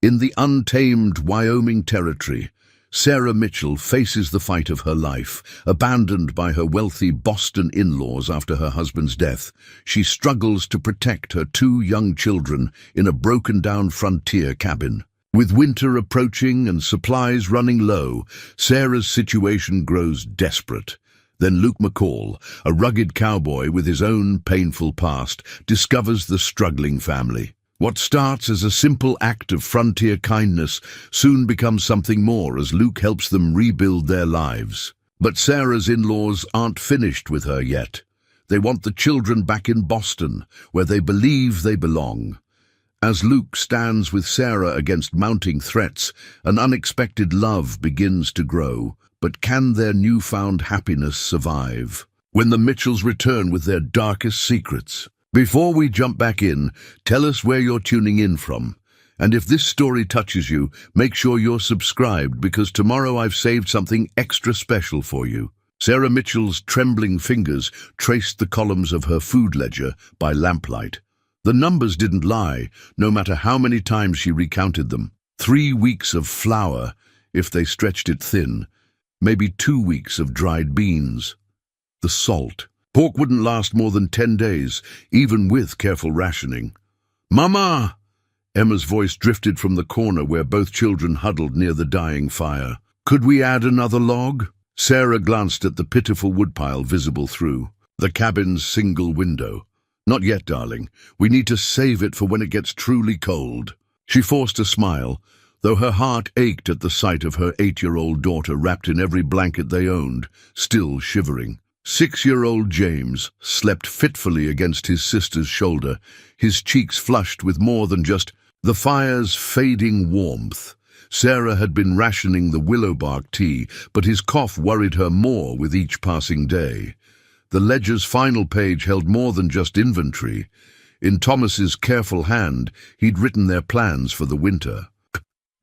In the untamed Wyoming territory, Sarah Mitchell faces the fight of her life. Abandoned by her wealthy Boston in-laws after her husband's death, she struggles to protect her two young children in a broken-down frontier cabin. With winter approaching and supplies running low, Sarah's situation grows desperate. Then Luke McCall, a rugged cowboy with his own painful past, discovers the struggling family. What starts as a simple act of frontier kindness soon becomes something more as Luke helps them rebuild their lives. But Sarah's in-laws aren't finished with her yet. They want the children back in Boston, where they believe they belong. As Luke stands with Sarah against mounting threats, an unexpected love begins to grow. But can their newfound happiness survive when the Mitchells return with their darkest secrets? Before we jump back in, tell us where you're tuning in from. And if this story touches you, make sure you're subscribed, because tomorrow I've saved something extra special for you. Sarah Mitchell's trembling fingers traced the columns of her food ledger by lamplight. The numbers didn't lie, no matter how many times she recounted them. 3 weeks of flour, if they stretched it thin. Maybe 2 weeks of dried beans. The salt. Pork wouldn't last more than 10 days, even with careful rationing. "Mama!" Emma's voice drifted from the corner where both children huddled near the dying fire. "Could we add another log?" Sarah glanced at the pitiful woodpile visible through the cabin's single window. "Not yet, darling. We need to save it for when it gets truly cold." She forced a smile, though her heart ached at the sight of her 8-year-old daughter wrapped in every blanket they owned, still shivering. 6-year-old James slept fitfully against his sister's shoulder, his cheeks flushed with more than just the fire's fading warmth. Sarah had been rationing the willow bark tea, but his cough worried her more with each passing day. The ledger's final page held more than just inventory. In Thomas's careful hand, he'd written their plans for the winter.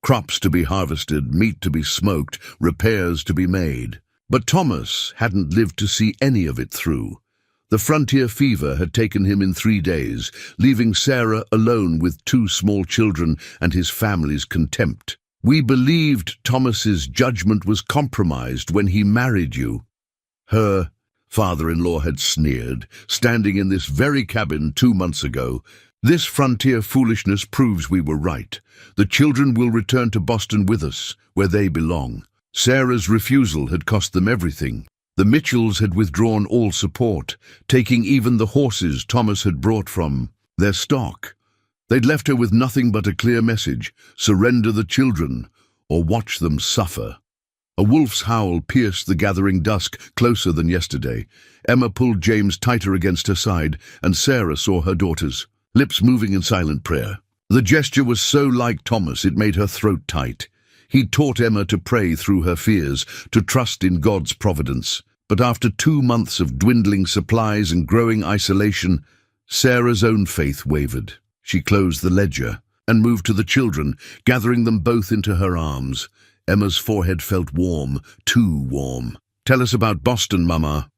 Crops to be harvested, meat to be smoked, repairs to be made. But Thomas hadn't lived to see any of it through. The frontier fever had taken him in 3 days, leaving Sarah alone with 2 small children and his family's contempt. "We believed Thomas's judgment was compromised when he married you," her father-in-law had sneered, standing in this very cabin 2 months ago. "This frontier foolishness proves we were right. The children will return to Boston with us, where they belong." Sarah's refusal had cost them everything. The Mitchells had withdrawn all support, taking even the horses Thomas had brought from their stock. They'd left her with nothing but a clear message: surrender the children, or watch them suffer. A wolf's howl pierced the gathering dusk, closer than yesterday. Emma pulled James tighter against her side, and Sarah saw her daughters, lips moving in silent prayer. The gesture was so like Thomas it made her throat tight. He'd taught Emma to pray through her fears, to trust in God's providence. But after 2 months of dwindling supplies and growing isolation, Sarah's own faith wavered. She closed the ledger and moved to the children, gathering them both into her arms. Emma's forehead felt warm, too warm. "Tell us about Boston, Mama,"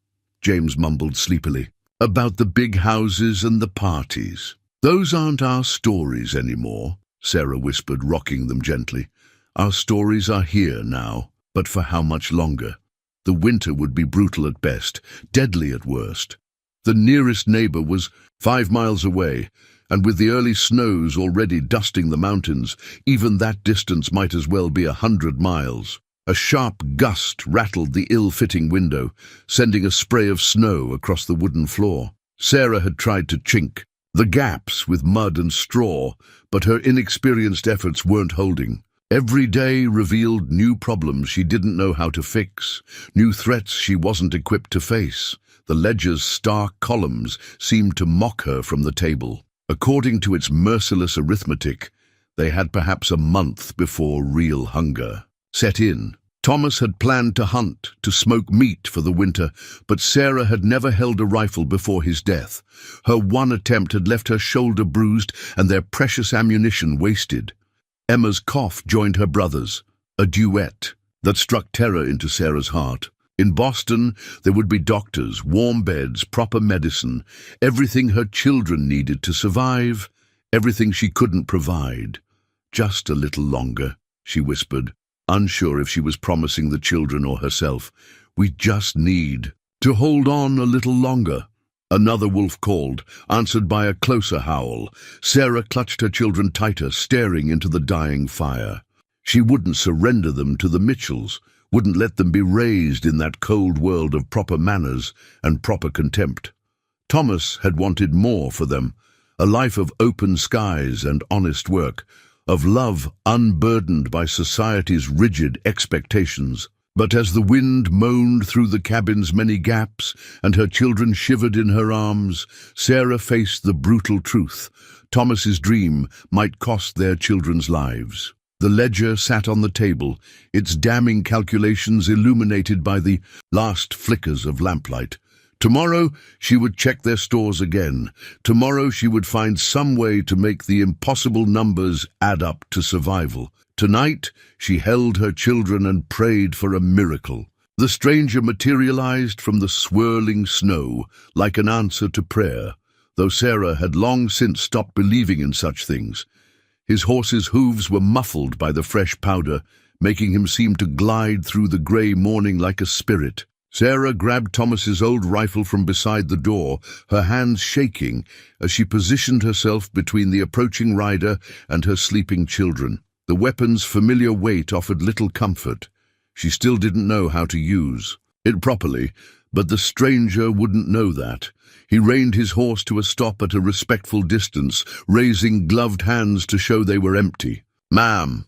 James mumbled sleepily. "About the big houses and the parties." "Those aren't our stories anymore," Sarah whispered, rocking them gently. "Our stories are here now, but for how much longer? The winter would be brutal at best, deadly at worst. The nearest neighbor was 5 miles away, and with the early snows already dusting the mountains, even that distance might as well be 100 miles. A sharp gust rattled the ill-fitting window, sending a spray of snow across the wooden floor. Sarah had tried to chink the gaps with mud and straw, but her inexperienced efforts weren't holding. Every day revealed new problems she didn't know how to fix, new threats she wasn't equipped to face. The ledger's stark columns seemed to mock her from the table. According to its merciless arithmetic, they had perhaps a month before real hunger set in. Thomas had planned to hunt, to smoke meat for the winter, but Sarah had never held a rifle before his death. Her one attempt had left her shoulder bruised and their precious ammunition wasted. Emma's cough joined her brother's, a duet that struck terror into Sarah's heart. In Boston, there would be doctors, warm beds, proper medicine, everything her children needed to survive, everything she couldn't provide. Just a little longer, she whispered, unsure if she was promising the children or herself. We just need to hold on a little longer. Another wolf called, answered by a closer howl. Sarah clutched her children tighter, staring into the dying fire. She wouldn't surrender them to the Mitchells, wouldn't let them be raised in that cold world of proper manners and proper contempt. Thomas had wanted more for them, a life of open skies and honest work, of love unburdened by society's rigid expectations. But as the wind moaned through the cabin's many gaps and her children shivered in her arms, Sarah faced the brutal truth. Thomas's dream might cost their children's lives. The ledger sat on the table, its damning calculations illuminated by the last flickers of lamplight. Tomorrow she would check their stores again. Tomorrow she would find some way to make the impossible numbers add up to survival. Tonight she held her children and prayed for a miracle. The stranger materialized from the swirling snow like an answer to prayer, though Sarah had long since stopped believing in such things. His horse's hooves were muffled by the fresh powder, making him seem to glide through the grey morning like a spirit. Sarah grabbed Thomas's old rifle from beside the door, her hands shaking as she positioned herself between the approaching rider and her sleeping children. The weapon's familiar weight offered little comfort. She still didn't know how to use it properly, but the stranger wouldn't know that. He reined his horse to a stop at a respectful distance, raising gloved hands to show they were empty. "Ma'am,"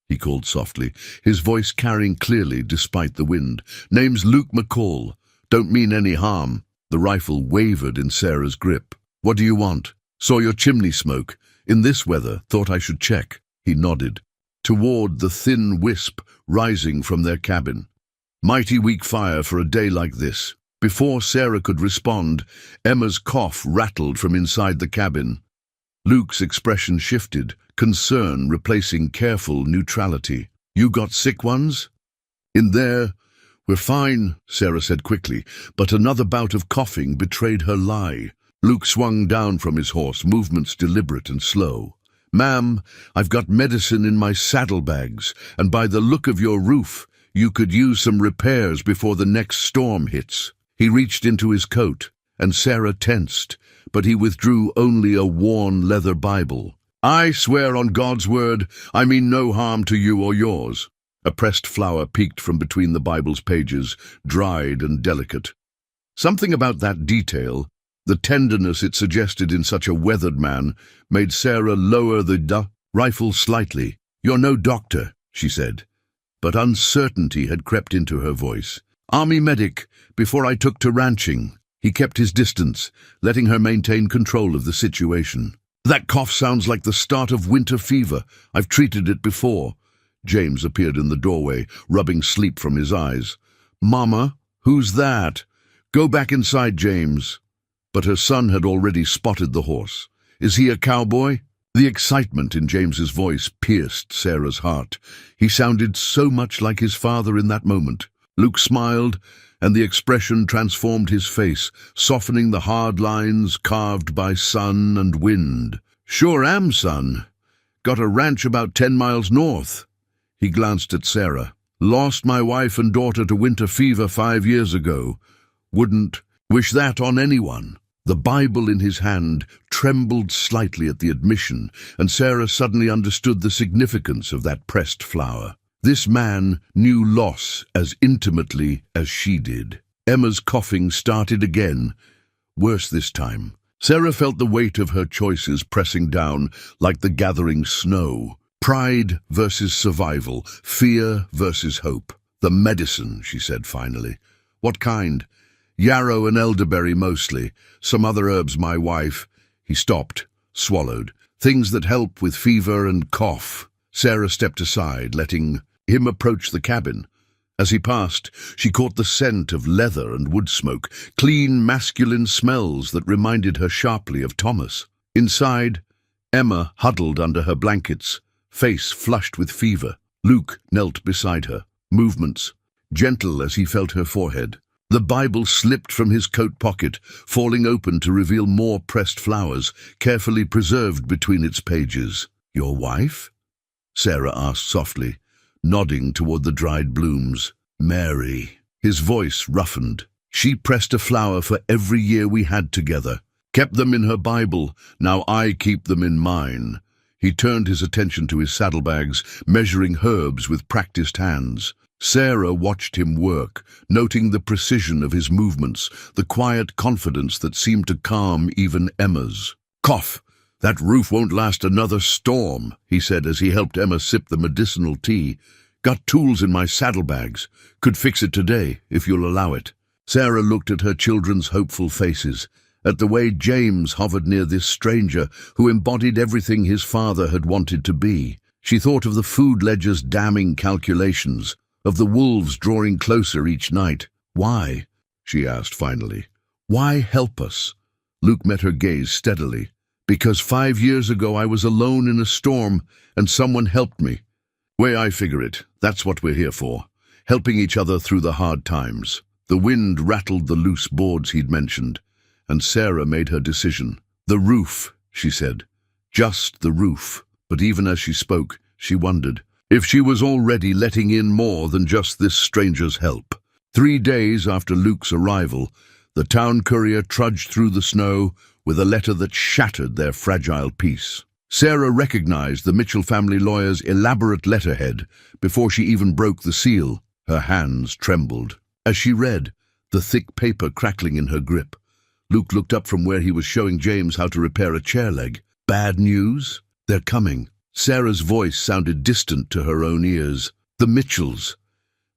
he called softly, his voice carrying clearly despite the wind. "Name's Luke McCall. Don't mean any harm." The rifle wavered in Sarah's grip. "What do you want?" "Saw your chimney smoke. In this weather, thought I should check." He nodded toward the thin wisp rising from their cabin. Mighty weak fire for a day like this. Before Sarah could respond, Emma's cough rattled from inside the cabin. Luke's expression shifted, concern replacing careful neutrality. "You got sick ones?" "In there." "We're fine," Sarah said quickly, but another bout of coughing betrayed her lie. Luke swung down from his horse, movements deliberate and slow. "Ma'am, I've got medicine in my saddlebags, and by the look of your roof, you could use some repairs before the next storm hits." He reached into his coat, and Sarah tensed, but he withdrew only a worn leather Bible. "I swear on God's word, I mean no harm to you or yours." A pressed flower peeked from between the Bible's pages, dried and delicate. Something about that detail, the tenderness it suggested in such a weathered man, made Sarah lower the rifle slightly. "You're no doctor," she said, but uncertainty had crept into her voice. "Army medic, before I took to ranching." He kept his distance, letting her maintain control of the situation. "That cough sounds like the start of winter fever. I've treated it before." James appeared in the doorway, rubbing sleep from his eyes. "Mama, who's that?" "Go back inside, James." But her son had already spotted the horse. "Is he a cowboy?" The excitement in James's voice pierced Sarah's heart. He sounded so much like his father in that moment. Luke smiled, and the expression transformed his face, softening the hard lines carved by sun and wind. "Sure am, son. Got a ranch about 10 miles north." He glanced at Sarah. "Lost my wife and daughter to winter fever 5 years ago. Wouldn't wish that on anyone." The Bible in his hand trembled slightly at the admission, and Sarah suddenly understood the significance of that pressed flower. This man knew loss as intimately as she did. Emma's coughing started again, worse this time. Sarah felt the weight of her choices pressing down like the gathering snow. Pride versus survival, fear versus hope. "The medicine," she said finally. "What kind?" "Yarrow and elderberry mostly. Some other herbs my wife." He stopped, swallowed. "Things that help with fever and cough." Sarah stepped aside, letting him approach the cabin. As he passed, she caught the scent of leather and wood smoke, clean masculine smells that reminded her sharply of Thomas. Inside, Emma huddled under her blankets, face flushed with fever. Luke knelt beside her, movements gentle as he felt her forehead. The Bible slipped from his coat pocket, falling open to reveal more pressed flowers, carefully preserved between its pages. "Your wife?" Sarah asked softly, nodding toward the dried blooms. Mary. His voice roughened. She pressed a flower for every year we had together. Kept them in her Bible, now I keep them in mine. He turned his attention to his saddlebags, measuring herbs with practiced hands. Sarah watched him work, noting the precision of his movements, the quiet confidence that seemed to calm even Emma's. Cough! That roof won't last another storm, he said as he helped Emma sip the medicinal tea. Got tools in my saddlebags. Could fix it today, if you'll allow it. Sarah looked at her children's hopeful faces, at the way James hovered near this stranger who embodied everything his father had wanted to be. She thought of the food ledger's damning calculations, of the wolves drawing closer each night. Why? She asked finally. Why help us? Luke met her gaze steadily. Because 5 years ago I was alone in a storm and someone helped me. Way I figure it, that's what we're here for, helping each other through the hard times. The wind rattled the loose boards he'd mentioned, and Sarah made her decision. The roof, she said. Just the roof. But even as she spoke, she wondered if she was already letting in more than just this stranger's help. 3 days after Luke's arrival, the town courier trudged through the snow with a letter that shattered their fragile peace. Sarah recognized the Mitchell family lawyer's elaborate letterhead before she even broke the seal. Her hands trembled. As she read, the thick paper crackling in her grip, Luke looked up from where he was showing James how to repair a chair leg. Bad news? They're coming. Sarah's voice sounded distant to her own ears. The Mitchells.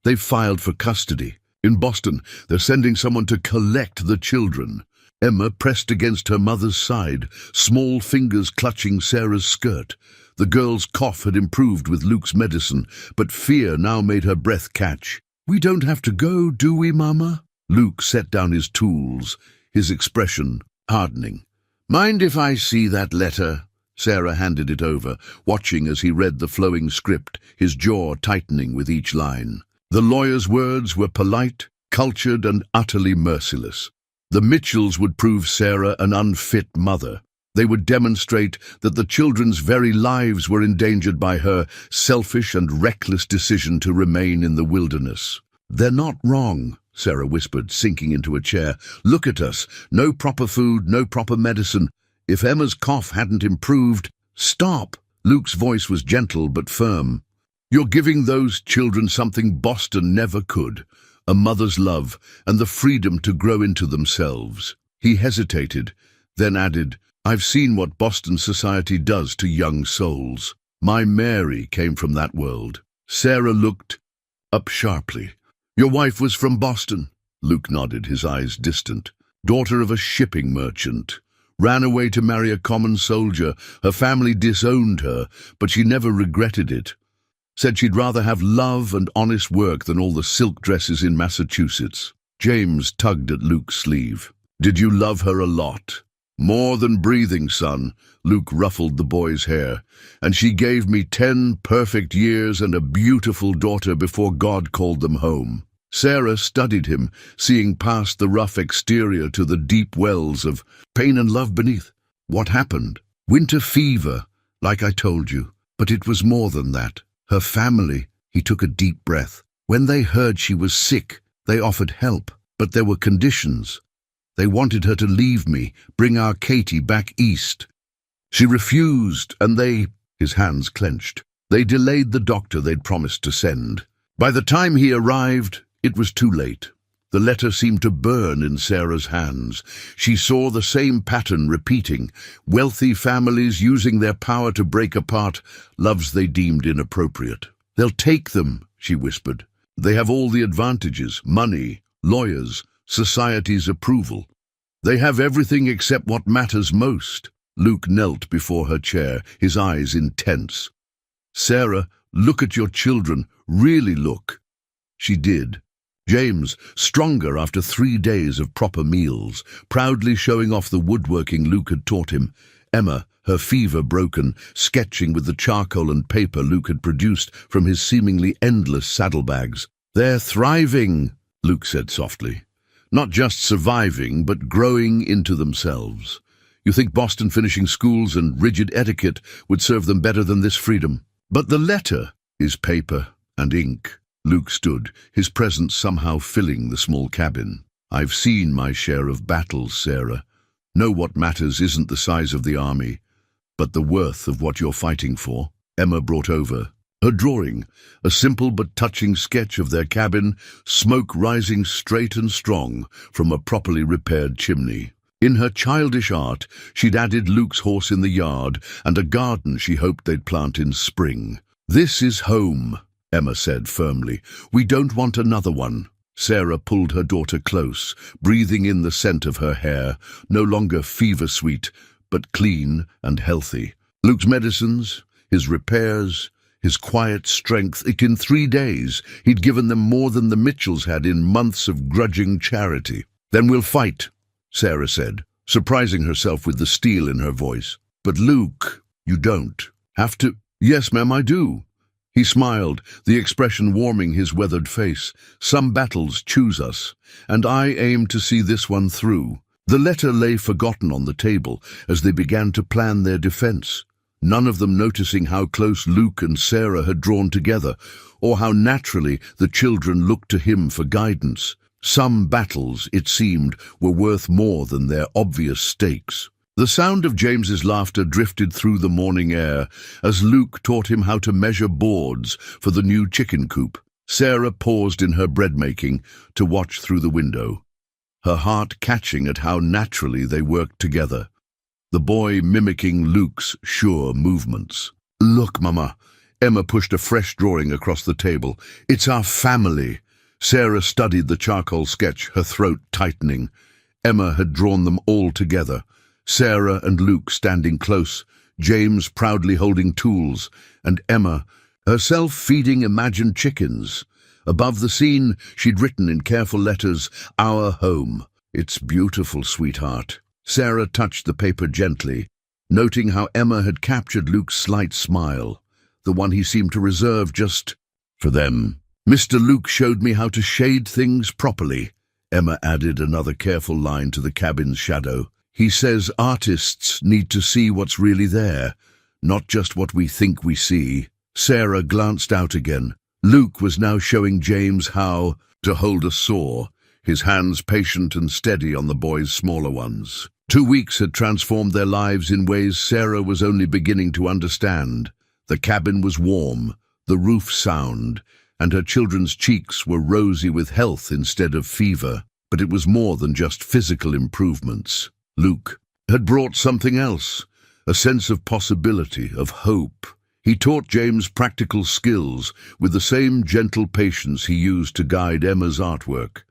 They've filed for custody. In Boston, they're sending someone to collect the children. Emma pressed against her mother's side, small fingers clutching Sarah's skirt. The girl's cough had improved with Luke's medicine, but fear now made her breath catch. We don't have to go, do we, Mama? Luke set down his tools, his expression hardening. Mind if I see that letter? Sarah handed it over, watching as he read the flowing script, his jaw tightening with each line. The lawyer's words were polite, cultured, and utterly merciless. The Mitchells would prove Sarah an unfit mother. They would demonstrate that the children's very lives were endangered by her selfish and reckless decision to remain in the wilderness. They're not wrong, Sarah whispered, sinking into a chair. Look at us. No proper food, no proper medicine. If Emma's cough hadn't improved... Stop! Luke's voice was gentle but firm. You're giving those children something Boston never could. A mother's love and the freedom to grow into themselves. He hesitated, then added, I've seen what Boston society does to young souls. My Mary came from that world. Sarah looked up sharply. Your wife was from Boston? Luke nodded, his eyes distant. Daughter of a shipping merchant. Ran away to marry a common soldier. Her family disowned her, but she never regretted it. Said she'd rather have love and honest work than all the silk dresses in Massachusetts. James tugged at Luke's sleeve. Did you love her a lot? More than breathing, son. Luke ruffled the boy's hair. And she gave me 10 perfect years and a beautiful daughter before God called them home. Sarah studied him, seeing past the rough exterior to the deep wells of pain and love beneath. What happened? Winter fever, like I told you. But it was more than that. Her family, he took a deep breath. When they heard she was sick, they offered help. But there were conditions. They wanted her to leave me, bring our Katie back east. She refused, and his hands clenched. They delayed the doctor they'd promised to send. By the time he arrived, it was too late. The letter seemed to burn in Sarah's hands. She saw the same pattern repeating, wealthy families using their power to break apart loves they deemed inappropriate. They'll take them, she whispered. They have all the advantages, money, lawyers, society's approval. They have everything except what matters most. Luke knelt before her chair, his eyes intense. Sarah, look at your children. Really look. She did. James, stronger after 3 days of proper meals, proudly showing off the woodworking Luke had taught him. Emma, her fever broken, sketching with the charcoal and paper Luke had produced from his seemingly endless saddlebags. They're thriving, Luke said softly. Not just surviving, but growing into themselves. You think Boston finishing schools and rigid etiquette would serve them better than this freedom? But the letter is paper and ink. Luke stood, his presence somehow filling the small cabin. I've seen my share of battles, Sarah. Know what matters isn't the size of the army, but the worth of what you're fighting for. Emma brought over her drawing, a simple but touching sketch of their cabin, smoke rising straight and strong from a properly repaired chimney. In her childish art, she'd added Luke's horse in the yard and a garden she hoped they'd plant in spring. "This is home," Emma said firmly. "We don't want another one." Sarah pulled her daughter close, breathing in the scent of her hair, no longer fever-sweet, but clean and healthy. Luke's medicines, his repairs, his quiet strength, in 3 days he'd given them more than the Mitchells had in months of grudging charity. "Then we'll fight," Sarah said, surprising herself with the steel in her voice. "But Luke, you don't have to." "Yes, ma'am, I do." He smiled, the expression warming his weathered face. "Some battles choose us, and I aim to see this one through." The letter lay forgotten on the table as they began to plan their defense, none of them noticing how close Luke and Sarah had drawn together, or how naturally the children looked to him for guidance. Some battles, it seemed, were worth more than their obvious stakes. The sound of James's laughter drifted through the morning air as Luke taught him how to measure boards for the new chicken coop. Sarah paused in her bread-making to watch through the window, her heart catching at how naturally they worked together, the boy mimicking Luke's sure movements. "Look, Mama." Emma pushed a fresh drawing across the table. "It's our family." Sarah studied the charcoal sketch, her throat tightening. Emma had drawn them all together. Sarah and Luke standing close, James proudly holding tools, and Emma herself feeding imagined chickens. Above the scene, she'd written in careful letters, "Our home." "It's beautiful, sweetheart." Sarah touched the paper gently, noting how Emma had captured Luke's slight smile, the one he seemed to reserve just for them. "Mr. Luke showed me how to shade things properly." Emma added another careful line to the cabin's shadow. "He says artists need to see what's really there, not just what we think we see." Sarah glanced out again. Luke was now showing James how to hold a saw, his hands patient and steady on the boy's smaller ones. 2 weeks had transformed their lives in ways Sarah was only beginning to understand. The cabin was warm, the roof sound, and her children's cheeks were rosy with health instead of fever. But it was more than just physical improvements. Luke had brought something else, a sense of possibility, of hope. He taught James practical skills with the same gentle patience he used to guide Emma's artwork.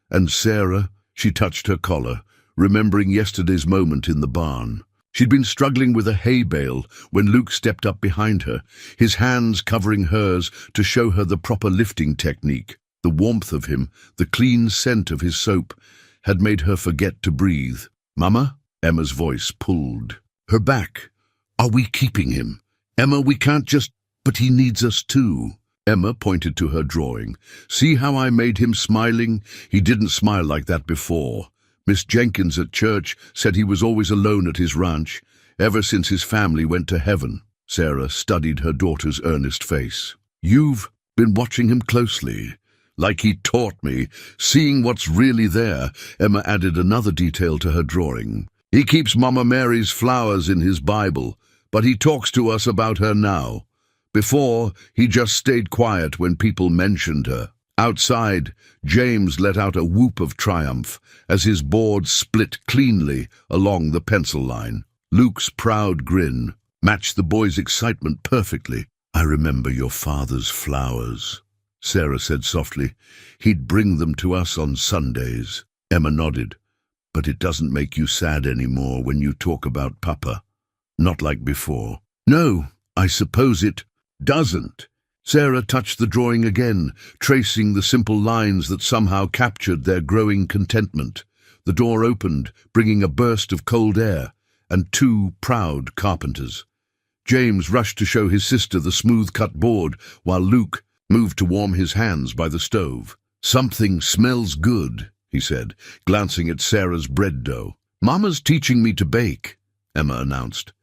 And Sarah, she touched her collar, remembering yesterday's moment in the barn. She'd been struggling with a hay bale when Luke stepped up behind her, his hands covering hers to show her the proper lifting technique. The warmth of him, the clean scent of his soap, had made her forget to breathe. "Mama?" Emma's voice pulled her back. "Are we keeping him?" "Emma, we can't just—" "But he needs us too." Emma pointed to her drawing. "See how I made him smiling? He didn't smile like that before. Miss Jenkins at church said he was always alone at his ranch, ever since his family went to heaven." Sarah studied her daughter's earnest face. "You've been watching him closely. Like he taught me, seeing what's really there." Emma added another detail to her drawing. "He keeps Mama Mary's flowers in his Bible, but he talks to us about her now. Before, he just stayed quiet when people mentioned her." Outside, James let out a whoop of triumph as his board split cleanly along the pencil line. Luke's proud grin matched the boy's excitement perfectly. "I remember your father's flowers," Sarah said softly. "He'd bring them to us on Sundays." Emma nodded. "But it doesn't make you sad anymore when you talk about Papa. Not like before." "No, I suppose it doesn't." Sarah touched the drawing again, tracing the simple lines that somehow captured their growing contentment. The door opened, bringing a burst of cold air, and 2 proud carpenters. James rushed to show his sister the smooth-cut board, while Luke moved to warm his hands by the stove. "Something smells good," he said, glancing at Sarah's bread dough. "Mama's teaching me to bake," Emma announced.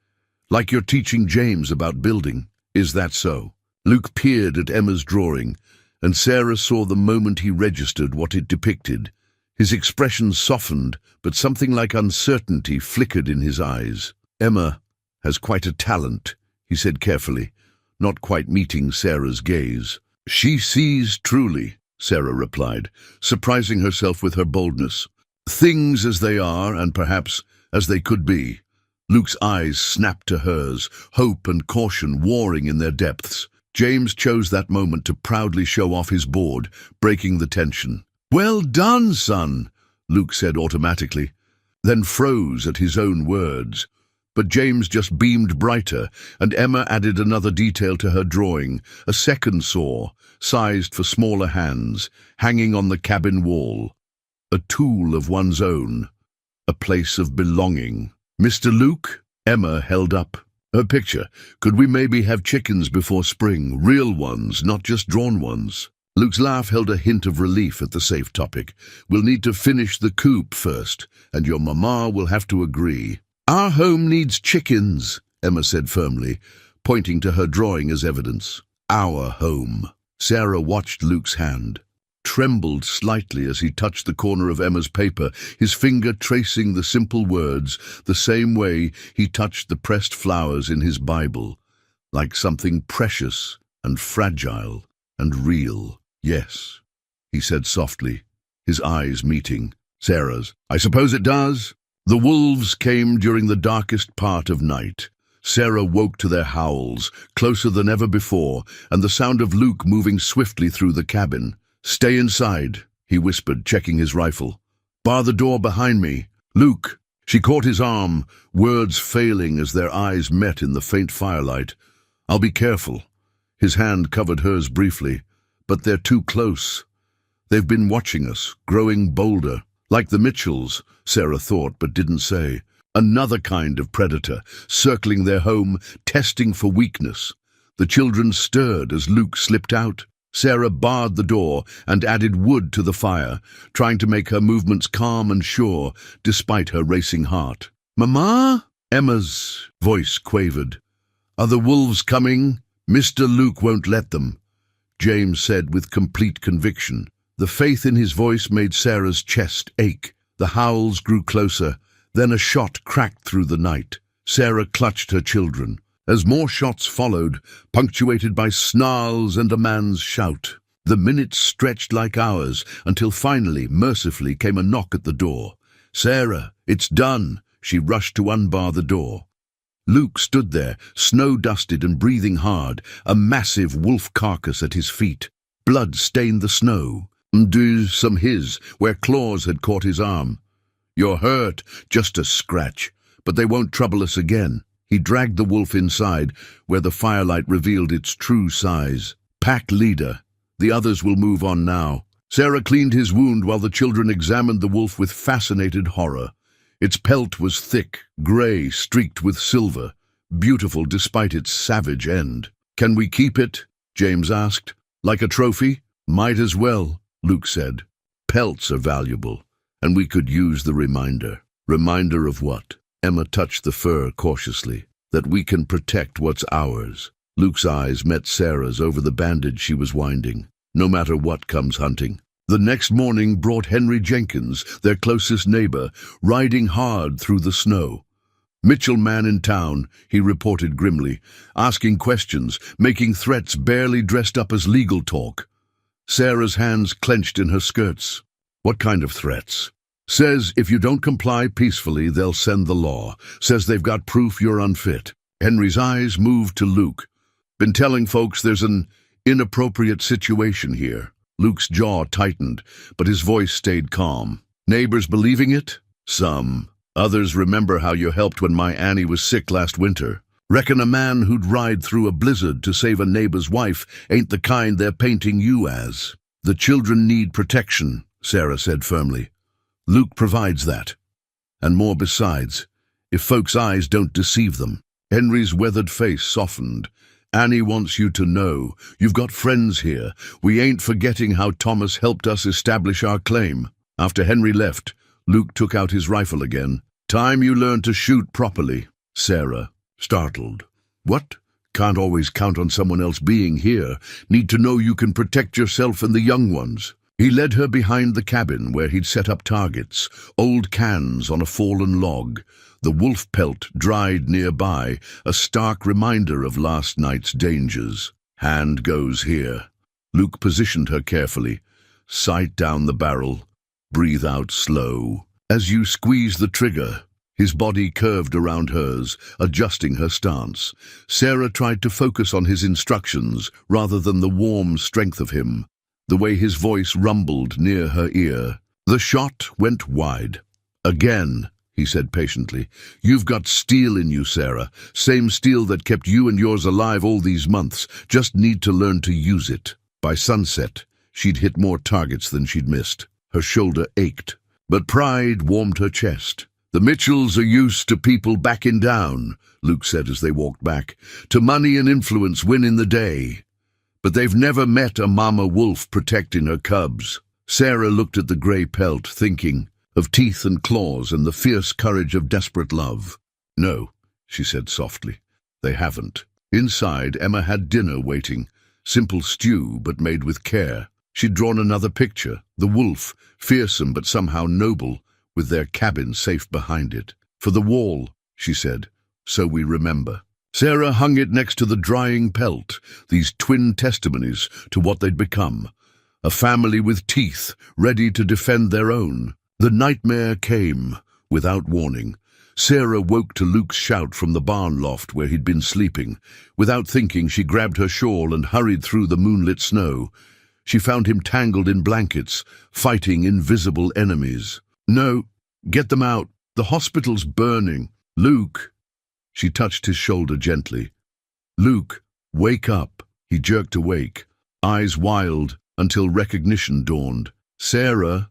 "Like you're teaching James about building." Is that so? Luke peered at Emma's drawing, and Sarah saw the moment he registered what it depicted. His expression softened, but something like uncertainty flickered in his eyes. Emma has quite a talent, he said carefully, not quite meeting Sarah's gaze. She sees truly, Sarah replied, surprising herself with her boldness. Things as they are, and perhaps as they could be. Luke's eyes snapped to hers, hope and caution warring in their depths. James chose that moment to proudly show off his board, breaking the tension. "Well done, son," Luke said automatically, then froze at his own words. But James just beamed brighter, and Emma added another detail to her drawing, a second saw, sized for smaller hands, hanging on the cabin wall. A tool of one's own, a place of belonging. "Mr. Luke," Emma held up her picture. "Could we maybe have chickens before spring? Real ones, not just drawn ones." Luke's laugh held a hint of relief at the safe topic. "We'll need to finish the coop first, and your mama will have to agree." "Our home needs chickens," Emma said firmly, pointing to her drawing as evidence. "Our home." Sarah watched Luke's hand, trembled slightly as he touched the corner of Emma's paper, his finger tracing the simple words the same way he touched the pressed flowers in his Bible, like something precious and fragile and real. "Yes," he said softly, his eyes meeting Sarah's. "I suppose it does." The wolves came during the darkest part of night. Sarah woke to their howls, closer than ever before, and the sound of Luke moving swiftly through the cabin. "Stay inside," he whispered, checking his rifle. "Bar the door behind me. Luke." She caught his arm, words failing as their eyes met in the faint firelight. "I'll be careful." His hand covered hers briefly. "But they're too close. They've been watching us, growing bolder. Like the Mitchells," Sarah thought but didn't say. Another kind of predator, circling their home, testing for weakness. The children stirred as Luke slipped out. Sarah barred the door and added wood to the fire, trying to make her movements calm and sure, despite her racing heart. "Mama?" Emma's voice quavered. "Are the wolves coming?" "Mr. Luke won't let them," James said with complete conviction. The faith in his voice made Sarah's chest ache. The howls grew closer, then a shot cracked through the night. Sarah clutched her children, as more shots followed, punctuated by snarls and a man's shout. The minutes stretched like hours, until finally, mercifully, came a knock at the door. "Sarah, it's done." She rushed to unbar the door. Luke stood there, snow-dusted and breathing hard, a massive wolf carcass at his feet. Blood stained the snow. Some his, where claws had caught his arm. "You're hurt." "Just a scratch. But they won't trouble us again." He dragged the wolf inside, where the firelight revealed its true size. "Pack leader. The others will move on now." Sarah cleaned his wound while the children examined the wolf with fascinated horror. Its pelt was thick, grey, streaked with silver, beautiful despite its savage end. "Can we keep it?" James asked. "Like a trophy?" "Might as well," Luke said. "Pelts are valuable, and we could use the reminder." "Reminder of what?" Emma touched the fur cautiously. "That we can protect what's ours." Luke's eyes met Sarah's over the bandage she was winding. "No matter what comes hunting." The next morning brought Henry Jenkins, their closest neighbor, riding hard through the snow. "Mitchell man in town," he reported grimly, asking questions, making threats barely dressed up as legal talk. Sarah's hands clenched in her skirts. "What kind of threats?" "Says if you don't comply peacefully, they'll send the law. Says they've got proof you're unfit." Henry's eyes moved to Luke. "Been telling folks there's an inappropriate situation here." Luke's jaw tightened, but his voice stayed calm. "Neighbors believing it?" "Some. Others remember how you helped when my Annie was sick last winter. Reckon a man who'd ride through a blizzard to save a neighbor's wife ain't the kind they're painting you as." "The children need protection," Sarah said firmly. "Luke provides that. And more besides, if folks' eyes don't deceive them." Henry's weathered face softened. "Annie wants you to know, you've got friends here. We ain't forgetting how Thomas helped us establish our claim." After Henry left, Luke took out his rifle again. "Time you learned to shoot properly." Sarah, startled. "What Can't always count on someone else being here. Need to know you can protect yourself and the young ones." He led her behind the cabin where he'd set up targets, old cans on a fallen log, the wolf pelt dried nearby, a stark reminder of last night's dangers. "Hand goes here." Luke positioned her carefully. "Sight down the barrel. Breathe out slow. As you squeeze the trigger." His body curved around hers, adjusting her stance. Sarah tried to focus on his instructions rather than the warm strength of him, the way his voice rumbled near her ear. The shot went wide. "Again," he said patiently. "You've got steel in you, Sarah. Same steel that kept you and yours alive all these months. Just need to learn to use it." By sunset, she'd hit more targets than she'd missed. Her shoulder ached, but pride warmed her chest. "The Mitchells are used to people backing down," Luke said as they walked back, "to money and influence winning the day. But they've never met a mama wolf protecting her cubs." Sarah looked at the grey pelt, thinking of teeth and claws and the fierce courage of desperate love. "No," she said softly, "they haven't." Inside, Emma had dinner waiting, simple stew but made with care. She'd drawn another picture, the wolf, fearsome but somehow noble, with their cabin safe behind it. "For the wall," she said, "so we remember." Sarah hung it next to the drying pelt, these twin testimonies to what they'd become. A family with teeth, ready to defend their own. The nightmare came, without warning. Sarah woke to Luke's shout from the barn loft where he'd been sleeping. Without thinking, she grabbed her shawl and hurried through the moonlit snow. She found him tangled in blankets, fighting invisible enemies. "No, get them out. The hospital's burning." "Luke." She touched his shoulder gently. "Luke, wake up." He jerked awake, eyes wild until recognition dawned. "Sarah,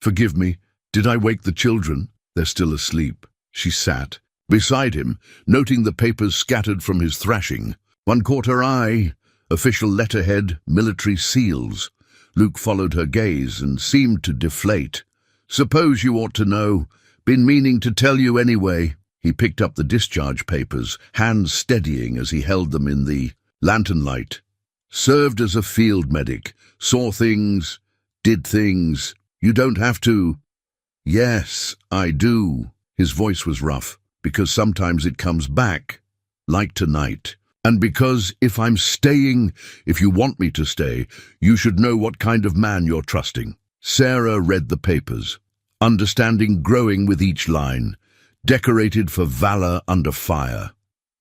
forgive me. Did I wake the children?" "They're still asleep." She sat beside him, noting the papers scattered from his thrashing. One caught her eye, official letterhead, military seals. Luke followed her gaze and seemed to deflate. "Suppose you ought to know. Been meaning to tell you anyway." He picked up the discharge papers, hands steadying as he held them in the lantern light. "Served as a field medic. Saw things. Did things. You don't have to." "Yes, I do." His voice was rough, because sometimes it comes back, like tonight. "And because if I'm staying, if you want me to stay, you should know what kind of man you're trusting." Sarah read the papers, understanding growing with each line. Decorated for valor under fire.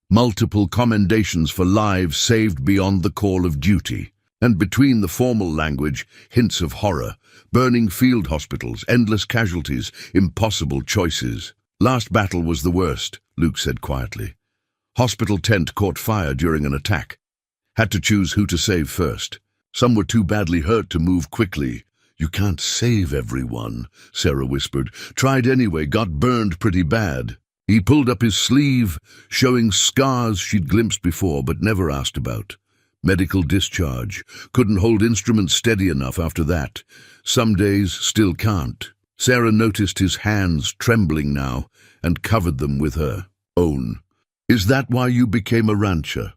Multiple commendations for lives saved beyond the call of duty. And between the formal language, hints of horror. Burning field hospitals, endless casualties, impossible choices. "Last battle was the worst," Luke said quietly. "Hospital tent caught fire during an attack. Had to choose who to save first. Some were too badly hurt to move quickly." "You can't save everyone," Sarah whispered. "Tried anyway, got burned pretty bad." He pulled up his sleeve, showing scars she'd glimpsed before but never asked about. Medical discharge. Couldn't hold instruments steady enough after that. Some days still can't. Sarah noticed his hands trembling now and covered them with her own. "Is that why you became a rancher?"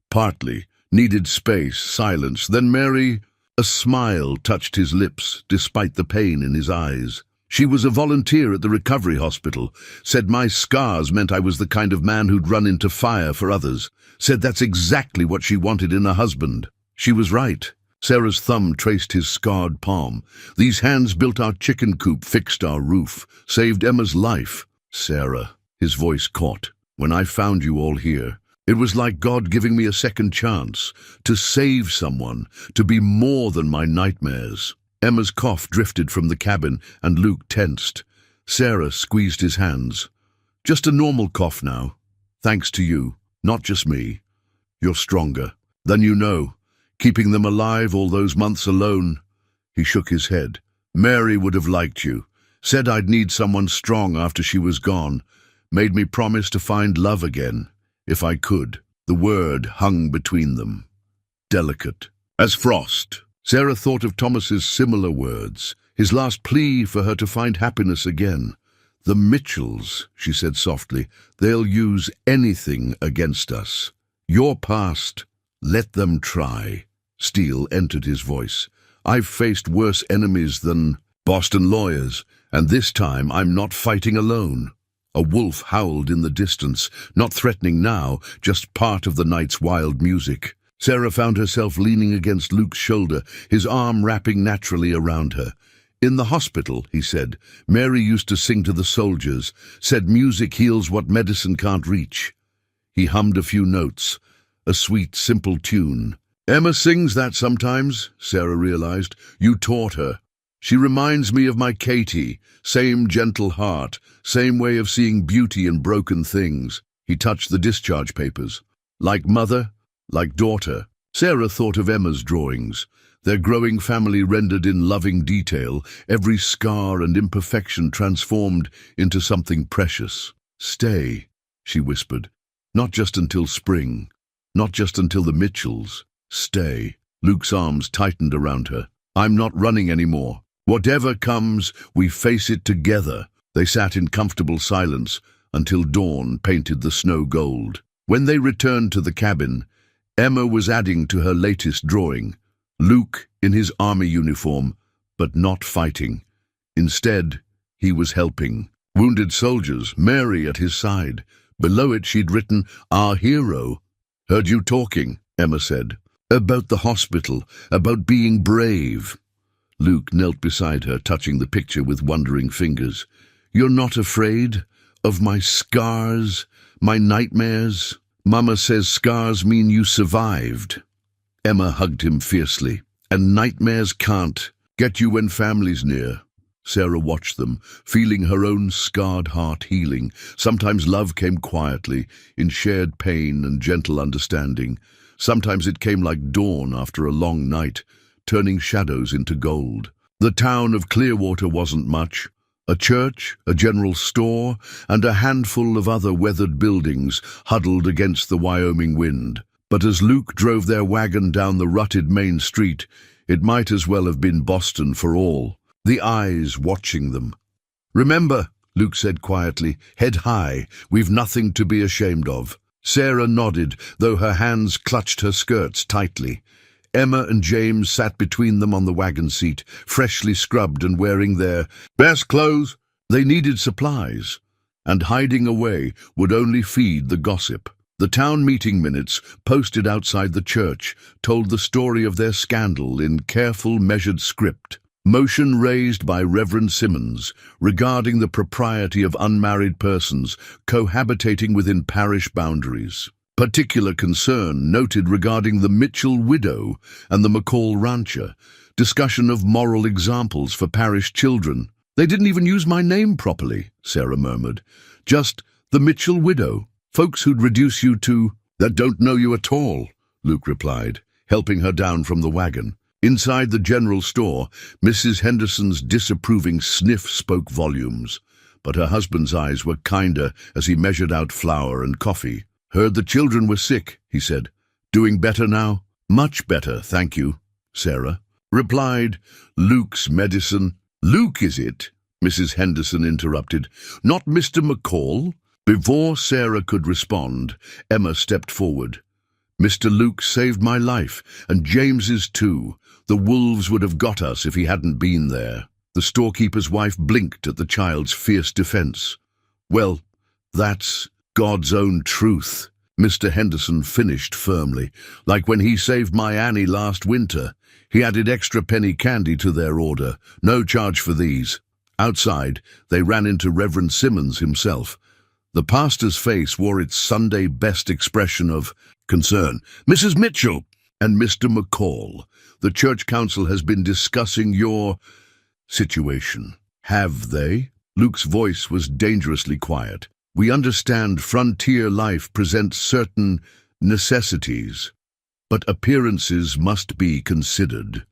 "Partly. Needed space, silence. Then Mary..." A smile touched his lips, despite the pain in his eyes. "She was a volunteer at the recovery hospital. Said my scars meant I was the kind of man who'd run into fire for others. Said that's exactly what she wanted in a husband." She was right. Sarah's thumb traced his scarred palm. "These hands built our chicken coop, fixed our roof, saved Emma's life." "Sarah," his voice caught, "when I found you all here, it was like God giving me a second chance, to save someone, to be more than my nightmares." Emma's cough drifted from the cabin, and Luke tensed. Sarah squeezed his hands. "Just a normal cough now. Thanks to you, not just me. You're stronger than you know, keeping them alive all those months alone." He shook his head. "Mary would have liked you. Said I'd need someone strong after she was gone. Made me promise to find love again. If I could." The word hung between them. Delicate as frost. Sarah thought of Thomas's similar words, his last plea for her to find happiness again. "The Mitchells," she said softly, "they'll use anything against us. Your past, let them try. Steel entered his voice. I've faced worse enemies than Boston lawyers, and this time I'm not fighting alone. A wolf howled in the distance, not threatening now, just part of the night's wild music. Sarah found herself leaning against Luke's shoulder, his arm wrapping naturally around her. In the hospital, he said, Mary used to sing to the soldiers, said music heals what medicine can't reach. He hummed a few notes, a sweet, simple tune. Emma sings that sometimes, Sarah realized. You taught her. She reminds me of my Katie, same gentle heart, same way of seeing beauty in broken things. He touched the discharge papers. Like mother, like daughter. Sarah thought of Emma's drawings, their growing family rendered in loving detail, every scar and imperfection transformed into something precious. Stay, she whispered. Not just until spring, not just until the Mitchells. Stay. Luke's arms tightened around her. I'm not running anymore. Whatever comes, we face it together. They sat in comfortable silence until dawn painted the snow gold. When they returned to the cabin, Emma was adding to her latest drawing. Luke in his army uniform, but not fighting. Instead, he was helping. Wounded soldiers, Mary at his side. Below it she'd written, Our hero. Heard you talking, Emma said. About the hospital, about being brave. Luke knelt beside her, touching the picture with wondering fingers. You're not afraid of my scars, my nightmares? Mama says scars mean you survived. Emma hugged him fiercely. And nightmares can't get you when family's near. Sarah watched them, feeling her own scarred heart healing. Sometimes love came quietly, in shared pain and gentle understanding. Sometimes it came like dawn after a long night, turning shadows into gold. The town of Clearwater wasn't much. A church, a general store, and a handful of other weathered buildings huddled against the Wyoming wind. But as Luke drove their wagon down the rutted main street, it might as well have been Boston for all, the eyes watching them. Remember, Luke said quietly, head high, we've nothing to be ashamed of. Sarah nodded, though her hands clutched her skirts tightly. Emma and James sat between them on the wagon seat, freshly scrubbed and wearing their best clothes. They needed supplies, and hiding away would only feed the gossip. The town meeting minutes, posted outside the church, told the story of their scandal in careful, measured script. Motion raised by Reverend Simmons regarding the propriety of unmarried persons cohabitating within parish boundaries. Particular concern noted regarding the Mitchell widow and the McCall rancher. Discussion of moral examples for parish children. They didn't even use my name properly, Sarah murmured. Just the Mitchell widow. Folks who'd reduce you to that don't know you at all, Luke replied, helping her down from the wagon. Inside the general store, Mrs. Henderson's disapproving sniff spoke volumes, but her husband's eyes were kinder as he measured out flour and coffee. Heard the children were sick, he said. Doing better now? Much better, thank you, Sarah replied. Luke's medicine. Luke, is it? Mrs. Henderson interrupted. Not Mr. McCall? Before Sarah could respond, Emma stepped forward. Mr. Luke saved my life, and James's too. The wolves would have got us if he hadn't been there. The storekeeper's wife blinked at the child's fierce defense. Well, that's God's own truth, Mr. Henderson finished firmly, like when he saved my Annie last winter. He added extra penny candy to their order, no charge for these. Outside, they ran into Reverend Simmons himself. The pastor's face wore its Sunday best expression of concern. Mrs. Mitchell and Mr. McCall, the church council has been discussing your situation. Have they? Luke's voice was dangerously quiet. We understand frontier life presents certain necessities, but appearances must be considered.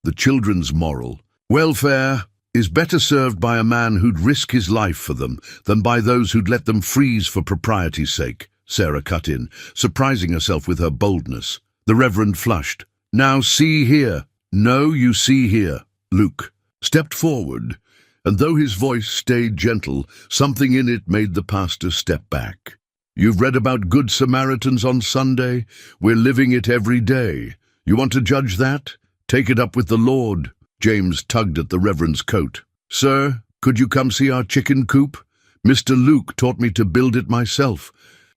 The children's moral welfare is better served by a man who'd risk his life for them than by those who'd let them freeze for propriety's sake, Sarah cut in, surprising herself with her boldness. The Reverend flushed. Now see here. No, you see here. Luke stepped forward, and though his voice stayed gentle, something in it made the pastor step back. You've read about Good Samaritans on Sunday? We're living it every day. You want to judge that? Take it up with the Lord." James tugged at the Reverend's coat. "Sir, could you come see our chicken coop? Mr. Luke taught me to build it myself.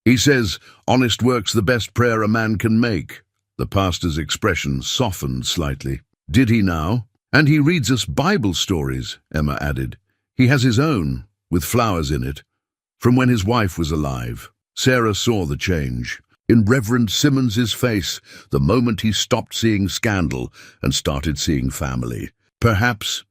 He says, honest work's the best prayer a man can make." The pastor's expression softened slightly. "Did he now? And he reads us Bible stories," Emma added. "He has his own, with flowers in it, from when his wife was alive." Sarah saw the change in Reverend Simmons's face the moment he stopped seeing scandal and started seeing family. "Perhaps,"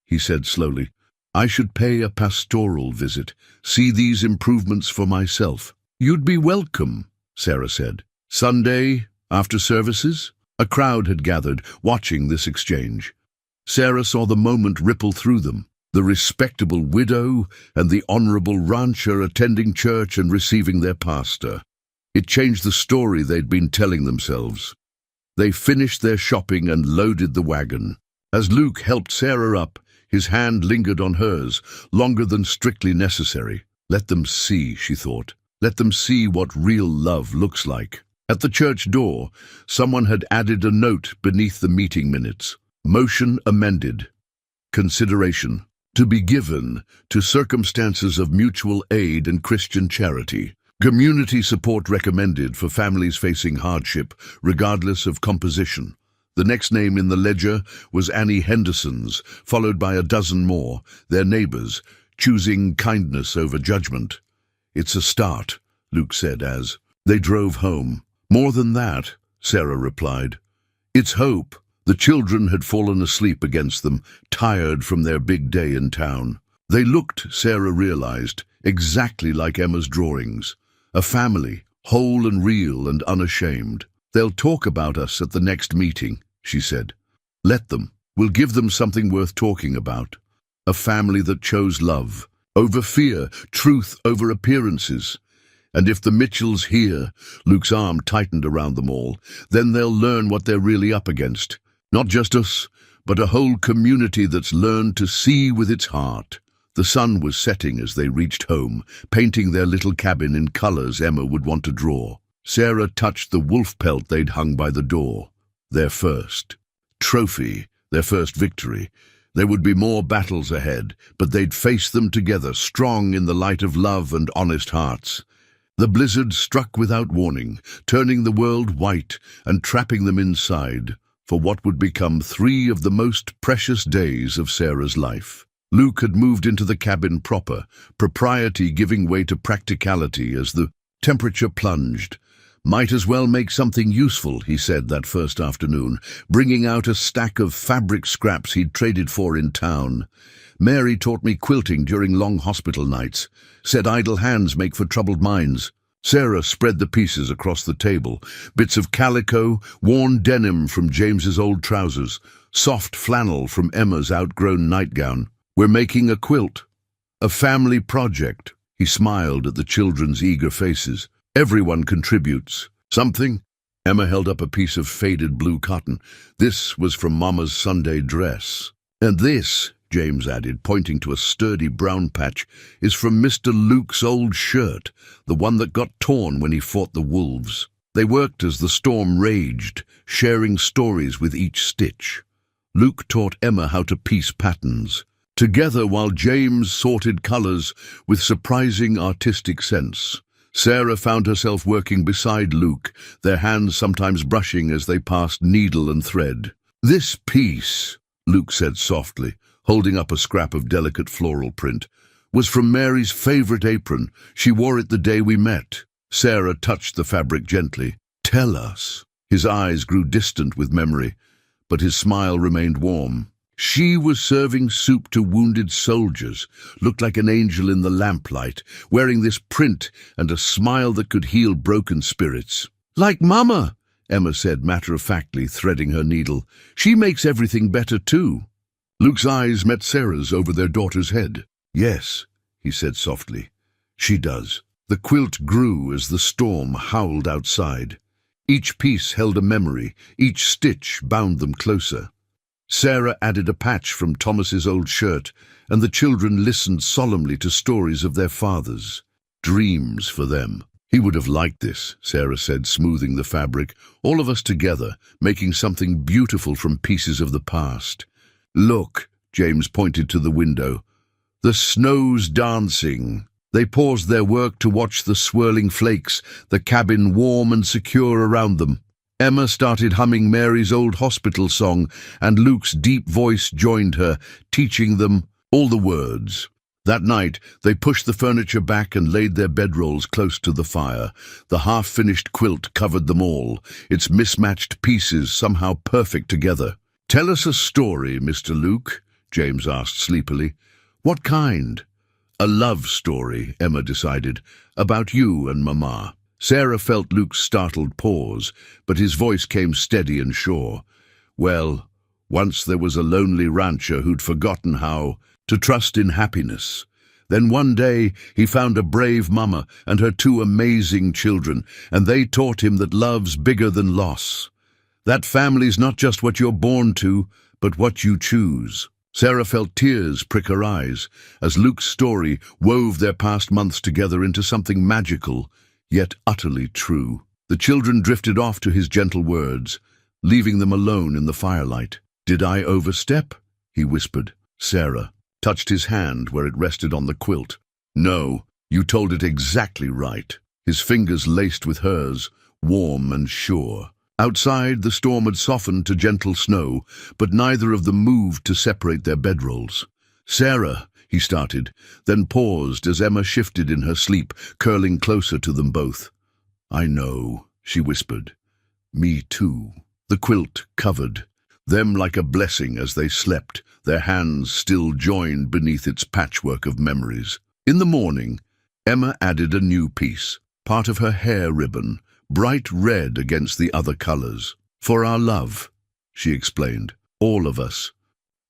he said slowly, "I should pay a pastoral visit, see these improvements for myself." "You'd be welcome," Sarah said. "Sunday, after services?" A crowd had gathered, watching this exchange. Sarah saw the moment ripple through them. The respectable widow and the honorable rancher attending church and receiving their pastor. It changed the story they'd been telling themselves. They finished their shopping and loaded the wagon. As Luke helped Sarah up, his hand lingered on hers, longer than strictly necessary. Let them see, she thought. Let them see what real love looks like. At the church door, someone had added a note beneath the meeting minutes. Motion amended. Consideration. To be given to circumstances of mutual aid and Christian charity. Community support recommended for families facing hardship, regardless of composition. The next name in the ledger was Annie Henderson's, followed by a dozen more, their neighbors, choosing kindness over judgment. "It's a start," Luke said as they drove home. "More than that," Sarah replied. "It's hope." The children had fallen asleep against them, tired from their big day in town. They looked, Sarah realized, exactly like Emma's drawings. A family, whole and real and unashamed. "They'll talk about us at the next meeting," she said. "Let them. We'll give them something worth talking about. A family that chose love over fear, truth over appearances. And if the Mitchells hear," Luke's arm tightened around them all, "then they'll learn what they're really up against. Not just us, but a whole community that's learned to see with its heart." The sun was setting as they reached home, painting their little cabin in colors Emma would want to draw. Sarah touched the wolf pelt they'd hung by the door. Their first trophy, their first victory. There would be more battles ahead, but they'd face them together, strong in the light of love and honest hearts. The blizzard struck without warning, turning the world white and trapping them inside for what would become 3 of the most precious days of Sarah's life. Luke had moved into the cabin proper, propriety giving way to practicality as the temperature plunged. "Might as well make something useful," he said that first afternoon, bringing out a stack of fabric scraps he'd traded for in town. "Mary taught me quilting during long hospital nights. Said idle hands make for troubled minds." Sarah spread the pieces across the table. Bits of calico, worn denim from James's old trousers, soft flannel from Emma's outgrown nightgown. "We're making a quilt. A family project." He smiled at the children's eager faces. "Everyone contributes. Something?" Emma held up a piece of faded blue cotton. "This was from Mama's Sunday dress. And this," James added, pointing to a sturdy brown patch, "is from Mr. Luke's old shirt, the one that got torn when he fought the wolves." They worked as the storm raged, sharing stories with each stitch. Luke taught Emma how to piece patterns together while James sorted colors with surprising artistic sense. Sarah found herself working beside Luke, their hands sometimes brushing as they passed needle and thread. "This piece," Luke said softly, holding up a scrap of delicate floral print, "was from Mary's favorite apron. She wore it the day we met." Sarah touched the fabric gently. "Tell us." His eyes grew distant with memory, but his smile remained warm. "She was serving soup to wounded soldiers, looked like an angel in the lamplight, wearing this print and a smile that could heal broken spirits." "Like Mama," Emma said matter-of-factly, threading her needle. "She makes everything better too." Luke's eyes met Sarah's over their daughter's head. "Yes," he said softly, "she does." The quilt grew as the storm howled outside. Each piece held a memory, each stitch bound them closer. Sarah added a patch from Thomas's old shirt, and the children listened solemnly to stories of their fathers. Dreams for them. He would have liked this, Sarah said, smoothing the fabric. All of us together, making something beautiful from pieces of the past. Look, James pointed to the window. The snow's dancing. They paused their work to watch the swirling flakes, the cabin warm and secure around them. Emma started humming Mary's old hospital song, and Luke's deep voice joined her, teaching them all the words. That night, they pushed the furniture back and laid their bedrolls close to the fire. The half-finished quilt covered them all, its mismatched pieces somehow perfect together. "Tell us a story, Mr. Luke," James asked sleepily. "What kind?" "A love story," Emma decided, "about you and Mama." Sarah felt Luke's startled pause, but his voice came steady and sure. "Well, once there was a lonely rancher who'd forgotten how to trust in happiness. Then one day he found a brave mama and her two amazing children, and they taught him that love's bigger than loss. That family's not just what you're born to, but what you choose." Sarah felt tears prick her eyes as Luke's story wove their past months together into something magical, yet utterly true. The children drifted off to his gentle words, leaving them alone in the firelight. "Did I overstep?" he whispered. Sarah touched his hand where it rested on the quilt. "No, you told it exactly right." His fingers laced with hers, warm and sure. Outside, the storm had softened to gentle snow, but neither of them moved to separate their bedrolls. "Sarah," he started, then paused as Emma shifted in her sleep, curling closer to them both. "I know," she whispered. "Me too." The quilt covered them like a blessing as they slept, their hands still joined beneath its patchwork of memories. In the morning, Emma added a new piece, part of her hair ribbon, bright red against the other colors. "For our love," she explained, "all of us."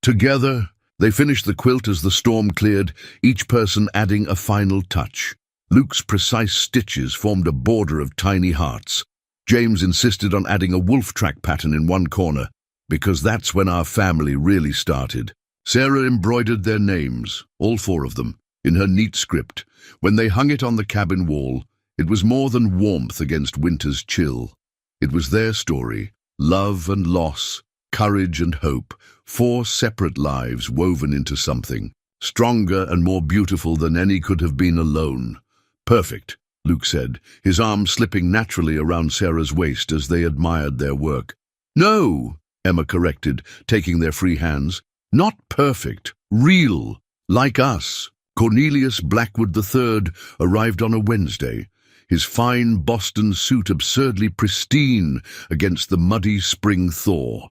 Together, they finished the quilt as the storm cleared, each person adding a final touch. Luke's precise stitches formed a border of tiny hearts. James insisted on adding a wolf track pattern in one corner, because that's when our family really started. Sarah embroidered their names, all four of them, in her neat script. When they hung it on the cabin wall, it was more than warmth against winter's chill. It was their story, love and loss, courage and hope, four separate lives woven into something, stronger and more beautiful than any could have been alone. "Perfect," Luke said, his arm slipping naturally around Sarah's waist as they admired their work. "No," Emma corrected, taking their free hands. "Not perfect, real, like us." Cornelius Blackwood III arrived on a Wednesday, his fine Boston suit absurdly pristine against the muddy spring thaw.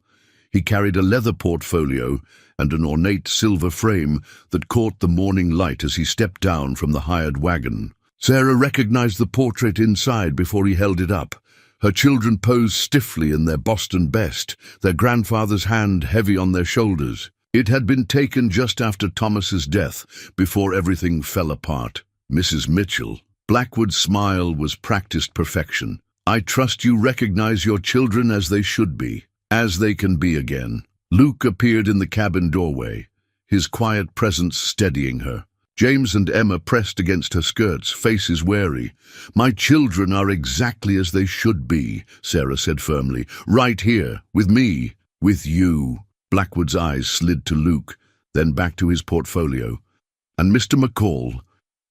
He carried a leather portfolio and an ornate silver frame that caught the morning light as he stepped down from the hired wagon. Sarah recognized the portrait inside before he held it up. Her children posed stiffly in their Boston best, their grandfather's hand heavy on their shoulders. It had been taken just after Thomas's death, before everything fell apart. "Mrs. Mitchell." Blackwood's smile was practiced perfection. "I trust you recognize your children as they should be, as they can be again." Luke appeared in the cabin doorway, his quiet presence steadying her. James and Emma pressed against her skirts, faces wary. "My children are exactly as they should be," Sarah said firmly. "Right here, with me, with you." Blackwood's eyes slid to Luke, then back to his portfolio. "And Mr. McCall,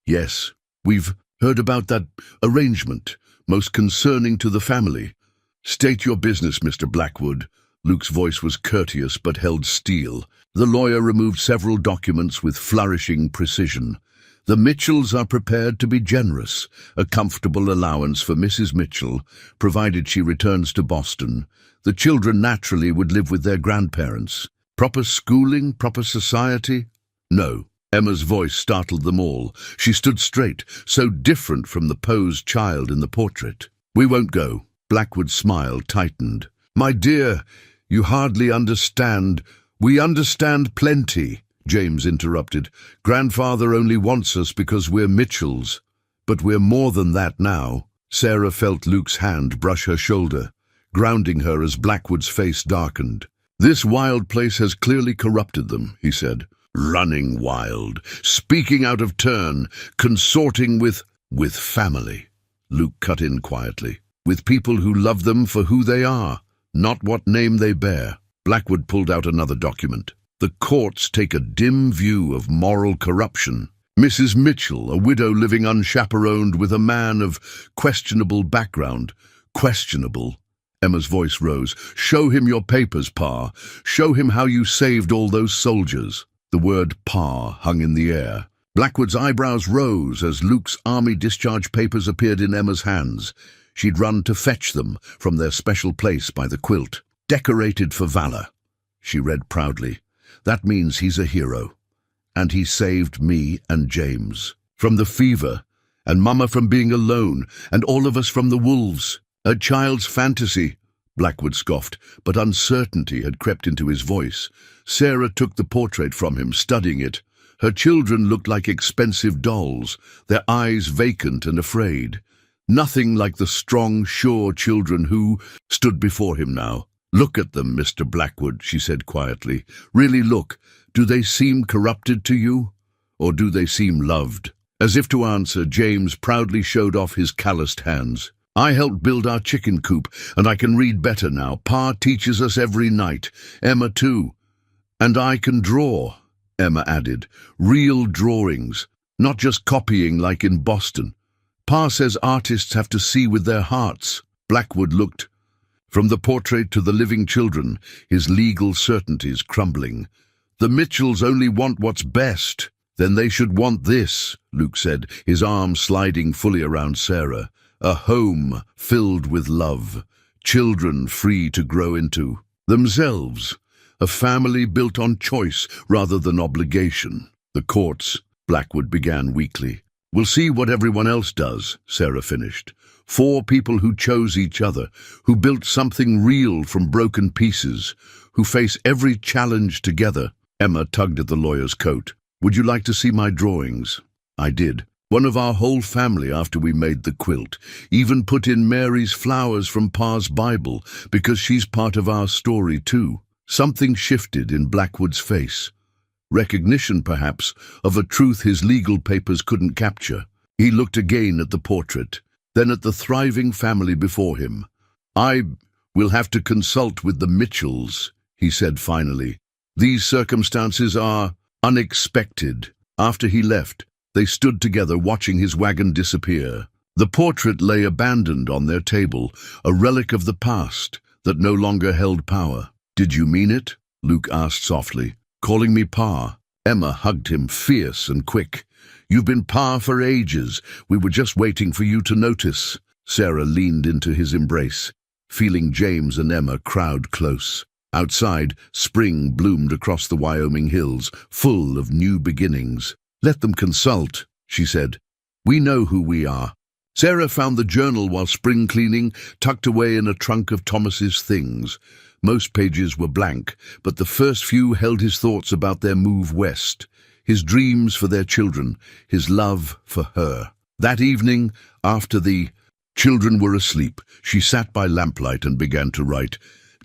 yes, we've heard about that arrangement, most concerning to the family." "State your business, Mr. Blackwood." Luke's voice was courteous but held steel. The lawyer removed several documents with flourishing precision. "The Mitchells are prepared to be generous, a comfortable allowance for Mrs. Mitchell, provided she returns to Boston. The children naturally would live with their grandparents. Proper schooling, proper society? No." Emma's voice startled them all. She stood straight, so different from the posed child in the portrait. "We won't go." Blackwood's smile tightened. "My dear, you hardly understand." "We understand plenty," James interrupted. "Grandfather only wants us because we're Mitchells. But we're more than that now." Sarah felt Luke's hand brush her shoulder, grounding her as Blackwood's face darkened. "This wild place has clearly corrupted them," he said. "Running wild, speaking out of turn, consorting with family." Luke cut in quietly. With people who love them for who they are, not what name they bear. Blackwood pulled out another document. The courts take a dim view of moral corruption. Mrs. Mitchell, a widow living unchaperoned with a man of questionable background. Questionable? Emma's voice rose. Show him your papers, Pa. Show him how you saved all those soldiers. The word Pa hung in the air. Blackwood's eyebrows rose as Luke's army discharge papers appeared in Emma's hands. She'd run to fetch them from their special place by the quilt. Decorated for valor, she read proudly. That means he's a hero. And he saved me and James. From the fever, and Mama from being alone, and all of us from the wolves. A child's fantasy, Blackwood scoffed, but uncertainty had crept into his voice. Sarah took the portrait from him, studying it. Her children looked like expensive dolls, their eyes vacant and afraid. Nothing like the strong, sure children who stood before him now. Look at them, Mr. Blackwood, she said quietly. Really look. Do they seem corrupted to you? Or do they seem loved? As if to answer, James proudly showed off his calloused hands. I helped build our chicken coop, and I can read better now. Pa teaches us every night. Emma too. And I can draw, Emma added. Real drawings, not just copying like in Boston. Pa says artists have to see with their hearts. Blackwood looked. From the portrait to the living children, his legal certainties crumbling. The Mitchells only want what's best. Then they should want this, Luke said, his arm sliding fully around Sarah. A home filled with love, children free to grow into themselves, a family built on choice rather than obligation. The courts, Blackwood began weakly. We'll see what everyone else does, Sarah finished. 4 people who chose each other, who built something real from broken pieces, who face every challenge together. Emma tugged at the lawyer's coat. Would you like to see my drawings? I did. One of our whole family after we made the quilt, even put in Mary's flowers from Pa's Bible, because she's part of our story too. Something shifted in Blackwood's face. Recognition, perhaps, of a truth his legal papers couldn't capture. He looked again at the portrait, then at the thriving family before him. I will have to consult with the Mitchells, he said finally. These circumstances are unexpected. After he left, they stood together watching his wagon disappear. The portrait lay abandoned on their table, a relic of the past that no longer held power. Did you mean it? Luke asked softly. Calling me Pa? Emma hugged him, fierce and quick. You've been Pa for ages. We were just waiting for you to notice. Sarah leaned into his embrace, feeling James and Emma crowd close. Outside, spring bloomed across the Wyoming hills, full of new beginnings. Let them consult, she said. We know who we are. Sarah found the journal while spring cleaning, tucked away in a trunk of Thomas's things. Most pages were blank, but the first few held his thoughts about their move west, his dreams for their children, his love for her. That evening, after the children were asleep, she sat by lamplight and began to write,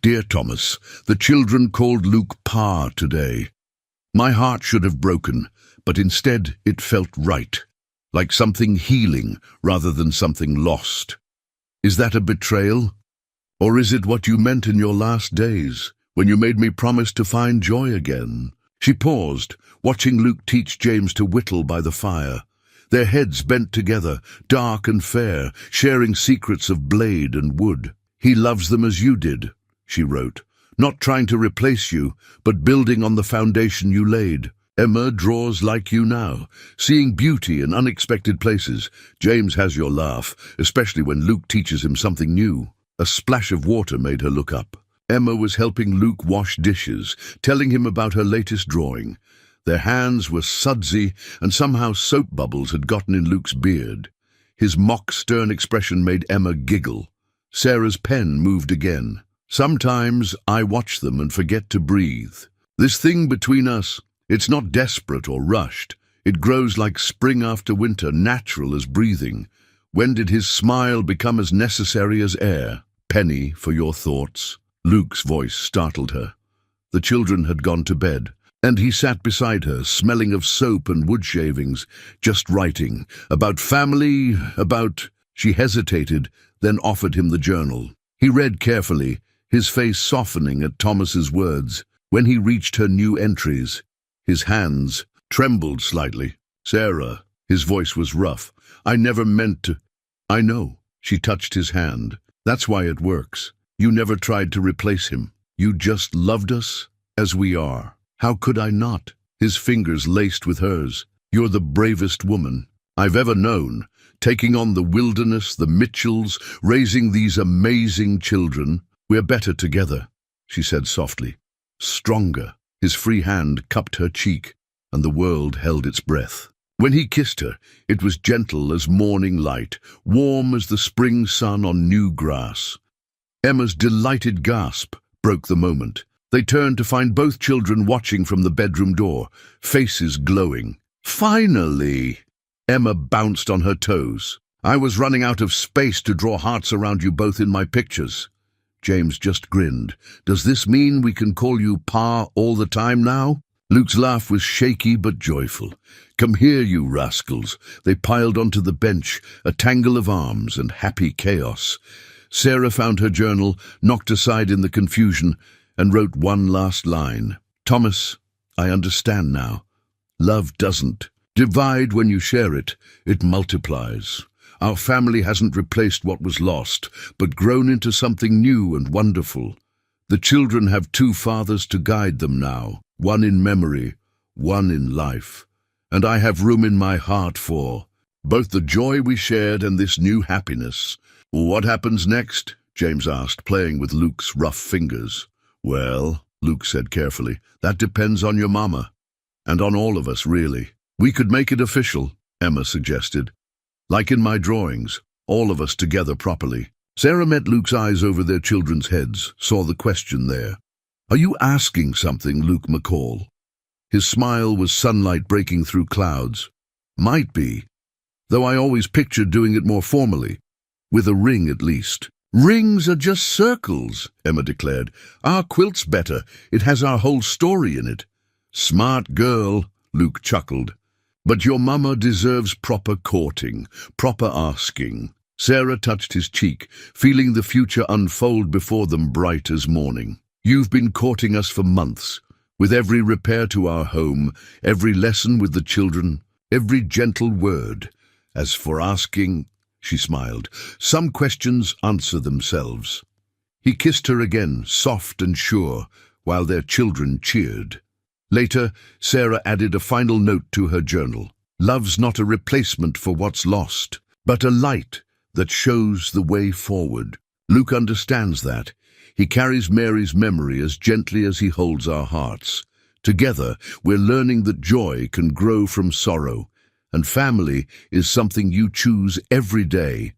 Dear Thomas, the children called Luke Pa today. My heart should have broken, but instead it felt right, like something healing rather than something lost. Is that a betrayal? Or is it what you meant in your last days, when you made me promise to find joy again? She paused, watching Luke teach James to whittle by the fire. Their heads bent together, dark and fair, sharing secrets of blade and wood. He loves them as you did, she wrote, not trying to replace you, but building on the foundation you laid. Emma draws like you now, seeing beauty in unexpected places. James has your laugh, especially when Luke teaches him something new. A splash of water made her look up. Emma was helping Luke wash dishes, telling him about her latest drawing. Their hands were sudsy, and somehow soap bubbles had gotten in Luke's beard. His mock stern expression made Emma giggle. Sarah's pen moved again. Sometimes I watch them and forget to breathe. This thing between us, it's not desperate or rushed. It grows like spring after winter, natural as breathing. When did his smile become as necessary as air? Penny for your thoughts. Luke's voice startled her. The children had gone to bed, and he sat beside her, smelling of soap and wood shavings, just writing. About family, about She hesitated, then offered him the journal. He read carefully, his face softening at Thomas's words. When he reached her new entries, his hands trembled slightly. "Sarah," his voice was rough, "I never meant to—" "I know." She touched his hand. "That's why it works. You never tried to replace him. You just loved us as we are." "How could I not?" His fingers laced with hers. "You're the bravest woman I've ever known, taking on the wilderness, the Mitchells, raising these amazing children. We're better together," she said softly. "Stronger." His free hand cupped her cheek, and the world held its breath. When he kissed her, it was gentle as morning light, warm as the spring sun on new grass. Emma's delighted gasp broke the moment. They turned to find both children watching from the bedroom door, faces glowing. "Finally!" Emma bounced on her toes. "I was running out of space to draw hearts around you both in my pictures." James just grinned. "Does this mean we can call you Pa all the time now?" Luke's laugh was shaky but joyful. "Come here, you rascals." They piled onto the bench, a tangle of arms and happy chaos. Sarah found her journal, knocked aside in the confusion, and wrote one last line. "Thomas, I understand now. Love doesn't divide when you share it. It multiplies. Our family hasn't replaced what was lost, but grown into something new and wonderful. The children have two fathers to guide them now, one in memory, one in life. And I have room in my heart for both the joy we shared and this new happiness." "What happens next?" James asked, playing with Luke's rough fingers. "Well," Luke said carefully, "that depends on your mama. And on all of us, really. We could make it official," Emma suggested. "Like in my drawings, all of us together properly." Sarah met Luke's eyes over their children's heads, saw the question there. "Are you asking something, Luke McCall?" His smile was sunlight breaking through clouds. "Might be, though I always pictured doing it more formally, with a ring at least." "Rings are just circles," Emma declared. "Our quilt's better. It has our whole story in it." "Smart girl," Luke chuckled. "But your mama deserves proper courting, proper asking." Sarah touched his cheek, feeling the future unfold before them bright as morning. "You've been courting us for months, with every repair to our home, every lesson with the children, every gentle word. As for asking," she smiled, "some questions answer themselves." He kissed her again, soft and sure, while their children cheered. Later, Sarah added a final note to her journal. "Love's not a replacement for what's lost, but a light that shows the way forward." Luke understands that. He carries Mary's memory as gently as he holds our hearts. Together, we're learning that joy can grow from sorrow, and family is something you choose every day.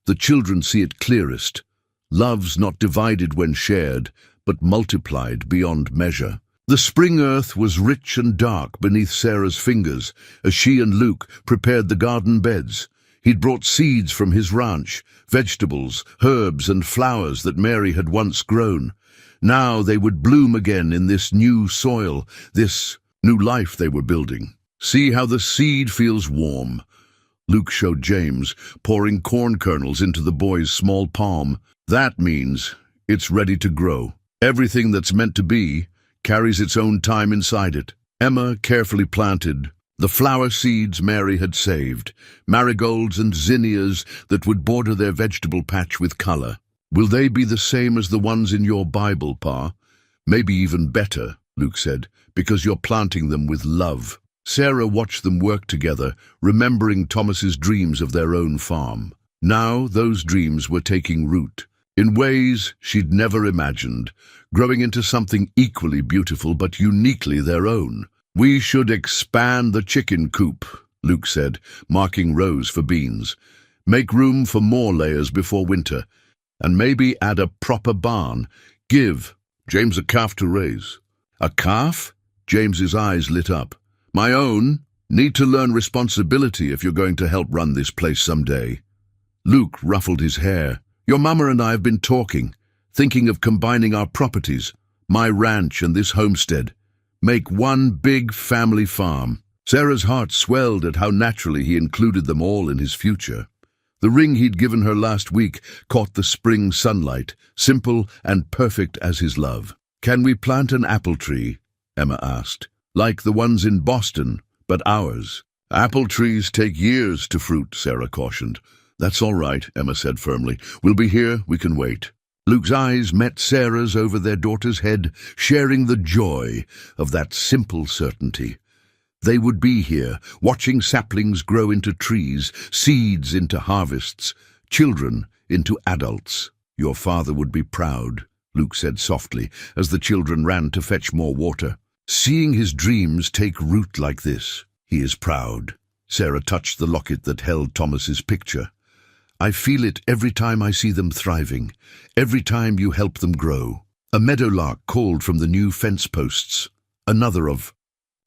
The children see it clearest. Love's not divided when shared, but multiplied beyond measure. The spring earth was rich and dark beneath Sarah's fingers as she and Luke prepared the garden beds. He'd brought seeds from his ranch, vegetables, herbs and flowers that Mary had once grown. Now they would bloom again in this new soil, this new life they were building. "See how the seed feels warm," Luke showed James, pouring corn kernels into the boy's small palm. "That means it's ready to grow. Everything that's meant to be carries its own time inside it." Emma carefully planted the flower seeds Mary had saved, marigolds and zinnias that would border their vegetable patch with color. "Will they be the same as the ones in your Bible, Pa?" "Maybe even better," Luke said, "because you're planting them with love." Sarah watched them work together, remembering Thomas's dreams of their own farm. Now those dreams were taking root, in ways she'd never imagined, growing into something equally beautiful but uniquely their own. "We should expand the chicken coop," Luke said, marking rows for beans. "Make room for more layers before winter, and maybe add a proper barn. Give James a calf to raise." "A calf?" James's eyes lit up. "My own. Need to learn responsibility if you're going to help run this place someday." Luke ruffled his hair. "Your mama and I have been talking, thinking of combining our properties, my ranch and this homestead. Make one big family farm." Sarah's heart swelled at how naturally he included them all in his future. The ring he'd given her last week caught the spring sunlight, simple and perfect as his love. "Can we plant an apple tree?" Emma asked. "Like the ones in Boston, but ours." "Apple trees take years to fruit," Sarah cautioned. "That's all right," Emma said firmly. "We'll be here, we can wait." Luke's eyes met Sarah's over their daughter's head, sharing the joy of that simple certainty. They would be here, watching saplings grow into trees, seeds into harvests, children into adults. "Your father would be proud," Luke said softly, as the children ran to fetch more water. "Seeing his dreams take root like this, he is proud." Sarah touched the locket that held Thomas's picture. "I feel it every time I see them thriving, every time you help them grow." A meadowlark called from the new fence posts, another of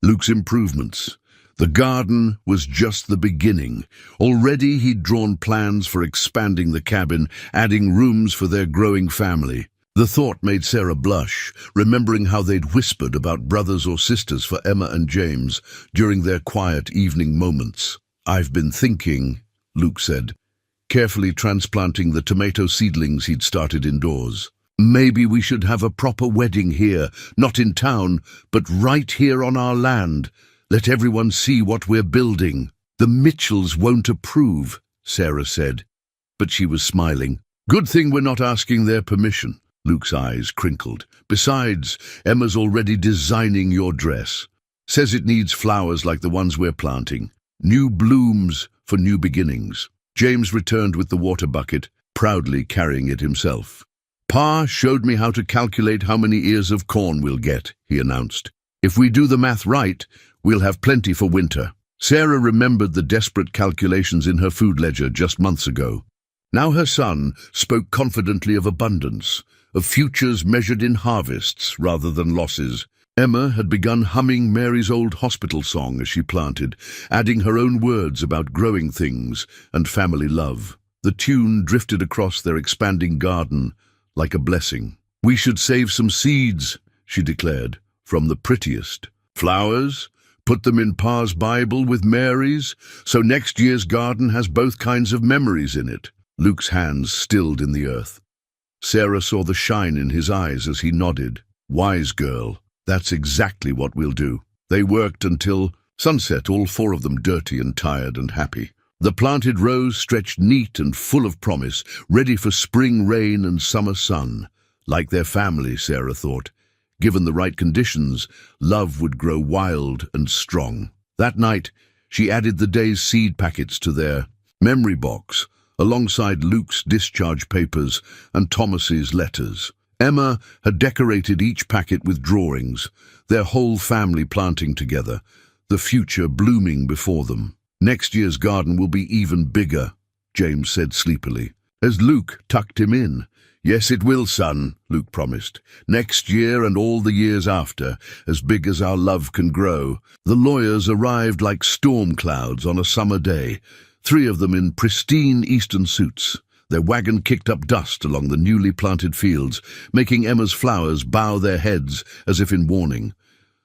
Luke's improvements. The garden was just the beginning. Already he'd drawn plans for expanding the cabin, adding rooms for their growing family. The thought made Sarah blush, remembering how they'd whispered about brothers or sisters for Emma and James during their quiet evening moments. "I've been thinking," Luke said, carefully transplanting the tomato seedlings he'd started indoors. "Maybe we should have a proper wedding here, not in town, but right here on our land. Let everyone see what we're building." "The Mitchells won't approve," Sarah said, but she was smiling. "Good thing we're not asking their permission." Luke's eyes crinkled. "Besides, Emma's already designing your dress. Says it needs flowers like the ones we're planting. New blooms for new beginnings." James returned with the water bucket, proudly carrying it himself. "Pa showed me how to calculate how many ears of corn we'll get," he announced. "If we do the math right, we'll have plenty for winter." Sarah remembered the desperate calculations in her food ledger just months ago. Now her son spoke confidently of abundance, of futures measured in harvests rather than losses. Emma had begun humming Mary's old hospital song as she planted, adding her own words about growing things and family love. The tune drifted across their expanding garden like a blessing. "We should save some seeds," she declared, "from the prettiest. Flowers, put them in Pa's Bible with Mary's, so next year's garden has both kinds of memories in it." Luke's hands stilled in the earth. Sarah saw the shine in his eyes as he nodded. "Wise girl, that's exactly what we'll do." They worked until sunset, all four of them dirty and tired and happy. The planted rows stretched neat and full of promise, ready for spring rain and summer sun. Like their family, Sarah thought. Given the right conditions, love would grow wild and strong. That night, she added the day's seed packets to their memory box, alongside Luke's discharge papers and Thomas's letters. Emma had decorated each packet with drawings, their whole family planting together, the future blooming before them. "Next year's garden will be even bigger," James said sleepily, as Luke tucked him in. "Yes, it will, son," Luke promised. "Next year and all the years after, as big as our love can grow." The lawyers arrived like storm clouds on a summer day, 3 of them in pristine Eastern suits. Their wagon kicked up dust along the newly planted fields, making Emma's flowers bow their heads as if in warning.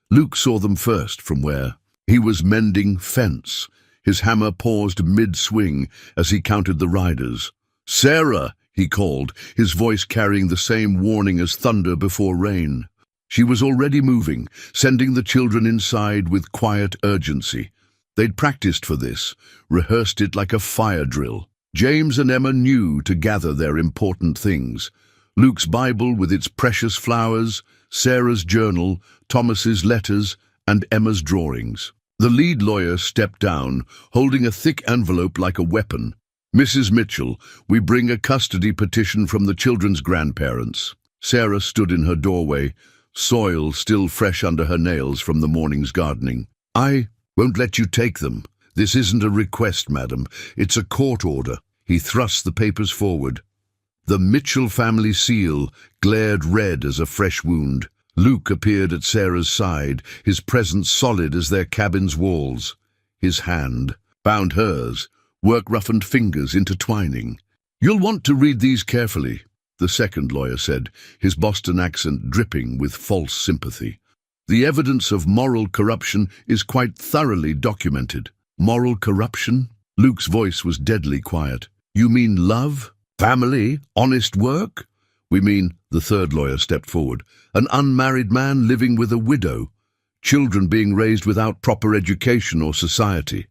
Luke saw them first from where he was mending fence. His hammer paused mid-swing as he counted the riders. "Sarah!" he called, his voice carrying the same warning as thunder before rain. She was already moving, sending the children inside with quiet urgency. They'd practiced for this, rehearsed it like a fire drill. James and Emma knew to gather their important things. Luke's Bible with its precious flowers, Sarah's journal, Thomas's letters, and Emma's drawings. The lead lawyer stepped down, holding a thick envelope like a weapon. "Mrs. Mitchell, we bring a custody petition from the children's grandparents." Sarah stood in her doorway, soil still fresh under her nails from the morning's gardening. "I won't let you take them. This isn't a request, madam. It's a court order." He thrust the papers forward. The Mitchell family seal glared red as a fresh wound. Luke appeared at Sarah's side, his presence solid as their cabin's walls. His hand bound hers, work-roughened fingers intertwining. "You'll want to read these carefully," the second lawyer said, his Boston accent dripping with false sympathy. "The evidence of moral corruption is quite thoroughly documented." "Moral corruption?" Luke's voice was deadly quiet. You mean love? Family? Honest work? We mean, the third lawyer stepped forward, an unmarried man living with a widow, children being raised without proper education or society,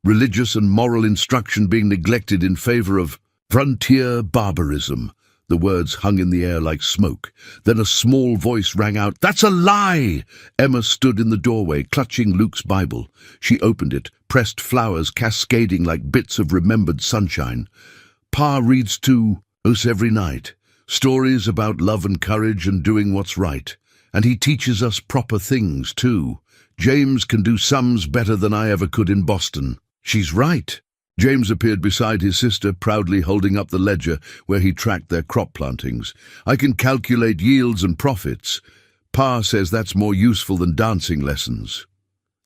religious and moral instruction being neglected in favor of frontier barbarism. The words hung in the air like smoke. Then a small voice rang out, "That's a lie!" Emma stood in the doorway, clutching Luke's Bible. She opened it, pressed flowers cascading like bits of remembered sunshine. Pa reads to us every night, stories about love and courage and doing what's right. And he teaches us proper things, too. James can do sums better than I ever could in Boston. She's right. James appeared beside his sister, proudly holding up the ledger where he tracked their crop plantings. I can calculate yields and profits. Pa says that's more useful than dancing lessons.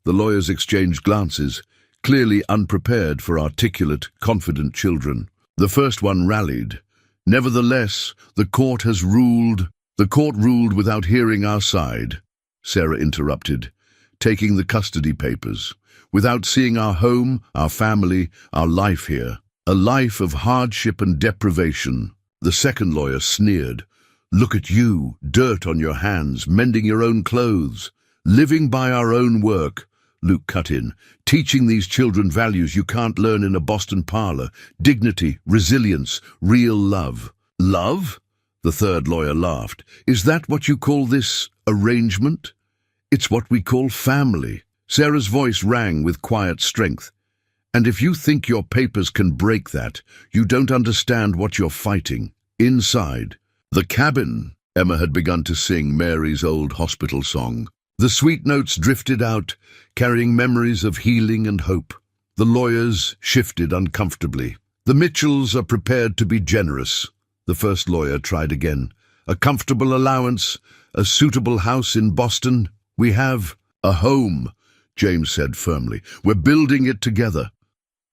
The lawyers exchanged glances, clearly unprepared for articulate, confident children. The first one rallied. Nevertheless, the court ruled without hearing our side, Sarah interrupted, taking the custody papers. Without seeing our home, our family, our life here. A life of hardship and deprivation. The second lawyer sneered. Look at you, dirt on your hands, mending your own clothes, living by our own work. Luke cut in, teaching these children values you can't learn in a Boston parlor. Dignity, resilience, real love. Love? The third lawyer laughed. Is that what you call this arrangement? It's what we call family. Sarah's voice rang with quiet strength. And if you think your papers can break that, you don't understand what you're fighting. Inside the cabin, Emma had begun to sing Mary's old hospital song. The sweet notes drifted out, carrying memories of healing and hope. The lawyers shifted uncomfortably. The Mitchells are prepared to be generous. The first lawyer tried again. A comfortable allowance, a suitable house in Boston. We have a home, James said firmly. We're building it together.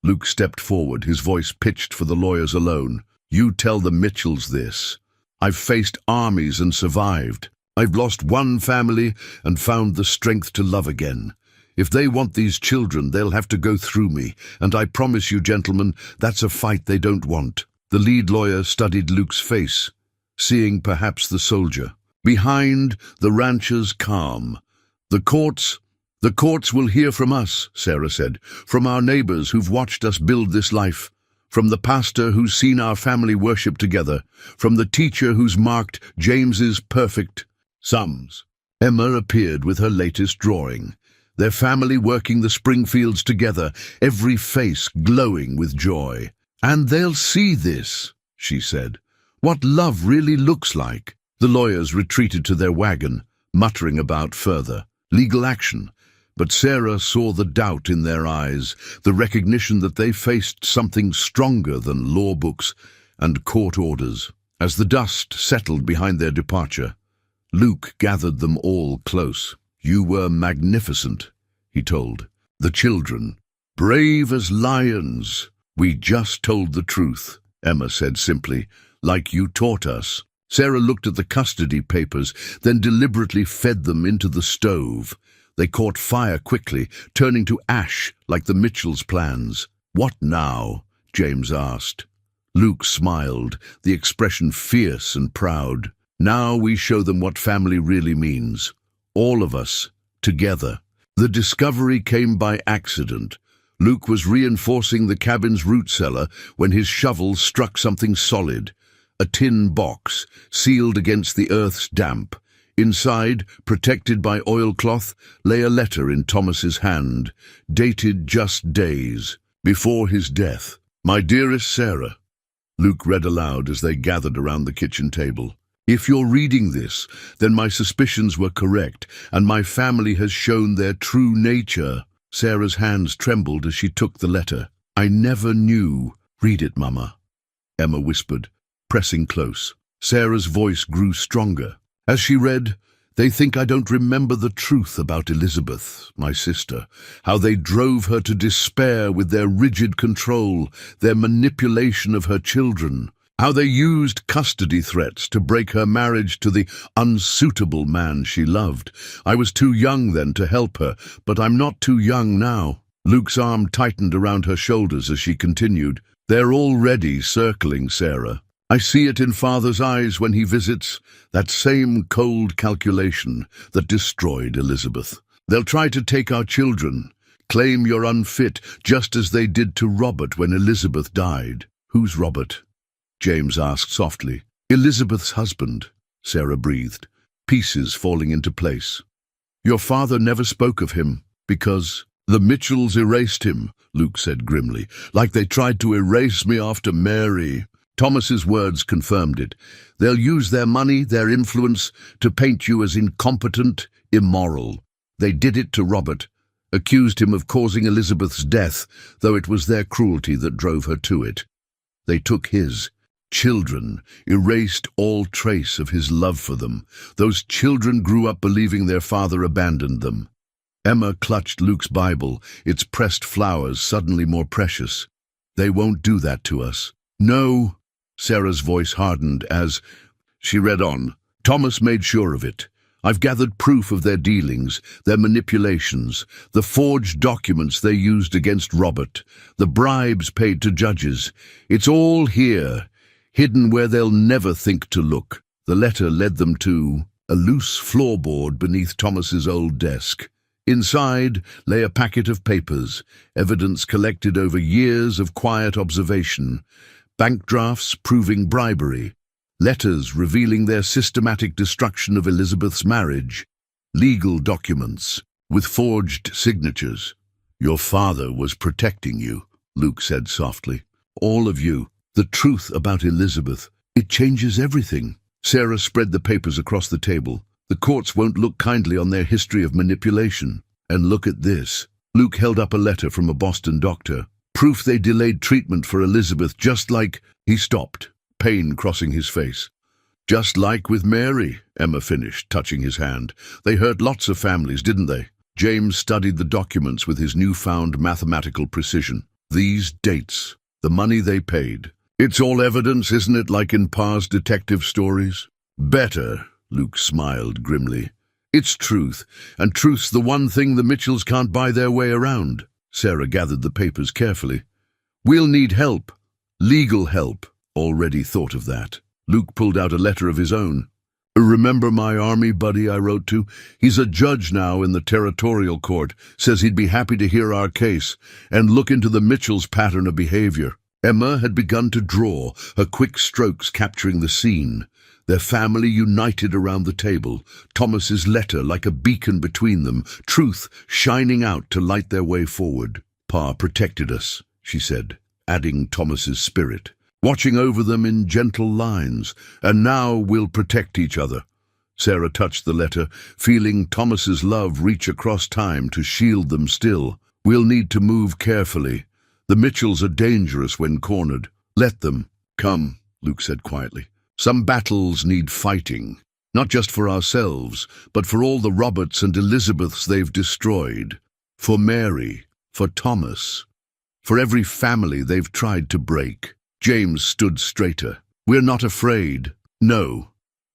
Luke stepped forward, his voice pitched for the lawyers alone. You tell the Mitchells this. I've faced armies and survived. I've lost one family and found the strength to love again. If they want these children, they'll have to go through me, and I promise you, gentlemen, that's a fight they don't want. The lead lawyer studied Luke's face, seeing perhaps the soldier. Behind, the rancher's calm. The courts will hear from us, Sarah said, from our neighbors who've watched us build this life, from the pastor who's seen our family worship together, from the teacher who's marked James's perfect sums. Emma appeared with her latest drawing, their family working the spring fields together, every face glowing with joy. And they'll see this, she said, what love really looks like. The lawyers retreated to their wagon, muttering about further legal action. But Sarah saw the doubt in their eyes, the recognition that they faced something stronger than law books and court orders. As the dust settled behind their departure, Luke gathered them all close. You were magnificent, he told. The children, brave as lions. We just told the truth, Emma said simply, like you taught us. Sarah looked at the custody papers, then deliberately fed them into the stove. They caught fire quickly, turning to ash like the Mitchells' plans. What now? James asked. Luke smiled, the expression fierce and proud. Now we show them what family really means. All of us, together. The discovery came by accident. Luke was reinforcing the cabin's root cellar when his shovel struck something solid. A tin box, sealed against the earth's damp. Inside, protected by oilcloth, lay a letter in Thomas's hand, dated just days before his death. My dearest Sarah, Luke read aloud as they gathered around the kitchen table. If you're reading this, then my suspicions were correct, and my family has shown their true nature. Sarah's hands trembled as she took the letter. I never knew. Read it, Mama, Emma whispered, pressing close. Sarah's voice grew stronger. As she read, they think I don't remember the truth about Elizabeth, my sister, how they drove her to despair with their rigid control, their manipulation of her children, how they used custody threats to break her marriage to the unsuitable man she loved. I was too young then to help her, but I'm not too young now. Luke's arm tightened around her shoulders as she continued. They're already circling Sarah. I see it in Father's eyes when he visits, that same cold calculation that destroyed Elizabeth. They'll try to take our children, claim you're unfit, just as they did to Robert when Elizabeth died. Who's Robert? James asked softly. Elizabeth's husband, Sarah breathed, pieces falling into place. Your father never spoke of him, because the Mitchells erased him, Luke said grimly, like they tried to erase me after Mary. Thomas's words confirmed it. They'll use their money, their influence, to paint you as incompetent, immoral. They did it to Robert, accused him of causing Elizabeth's death, though it was their cruelty that drove her to it. They took his children, erased all trace of his love for them. Those children grew up believing their father abandoned them. Emma clutched Luke's Bible, its pressed flowers suddenly more precious. They won't do that to us. No. Sarah's voice hardened as she read on. Thomas made sure of it. I've gathered proof of their dealings, their manipulations, the forged documents they used against Robert, the bribes paid to judges. It's all here, hidden where they'll never think to look. The letter led them to a loose floorboard beneath Thomas's old desk. Inside lay a packet of papers, evidence collected over years of quiet observation, bank drafts proving bribery, letters revealing their systematic destruction of Elizabeth's marriage, legal documents with forged signatures. Your father was protecting you, Luke said softly. All of you. The truth about Elizabeth. It changes everything. Sarah spread the papers across the table. The courts won't look kindly on their history of manipulation. And look at this. Luke held up a letter from a Boston doctor. Proof they delayed treatment for Elizabeth, just like... He stopped, pain crossing his face. Just like with Mary, Emma finished, touching his hand. They hurt lots of families, didn't they? James studied the documents with his newfound mathematical precision. These dates, the money they paid. It's all evidence, isn't it, like in Pa's detective stories? Better, Luke smiled grimly. It's truth, and truth's the one thing the Mitchells can't buy their way around. Sarah gathered the papers carefully. We'll need help. Legal help. Already thought of that. Luke pulled out a letter of his own. Remember my army buddy I wrote to? He's a judge now in the territorial court. Says he'd be happy to hear our case and look into the Mitchells' pattern of behavior. Emma had begun to draw, her quick strokes capturing the scene. Their family united around the table, Thomas's letter like a beacon between them, truth shining out to light their way forward. Pa protected us, she said, adding Thomas's spirit, watching over them in gentle lines, and now we'll protect each other. Sarah touched the letter, feeling Thomas's love reach across time to shield them still. We'll need to move carefully. The Mitchells are dangerous when cornered. Let them. Come, Luke said quietly. Some battles need fighting, not just for ourselves, but for all the Roberts and Elizabeths they've destroyed. For Mary, for Thomas, for every family they've tried to break. James stood straighter. We're not afraid. No.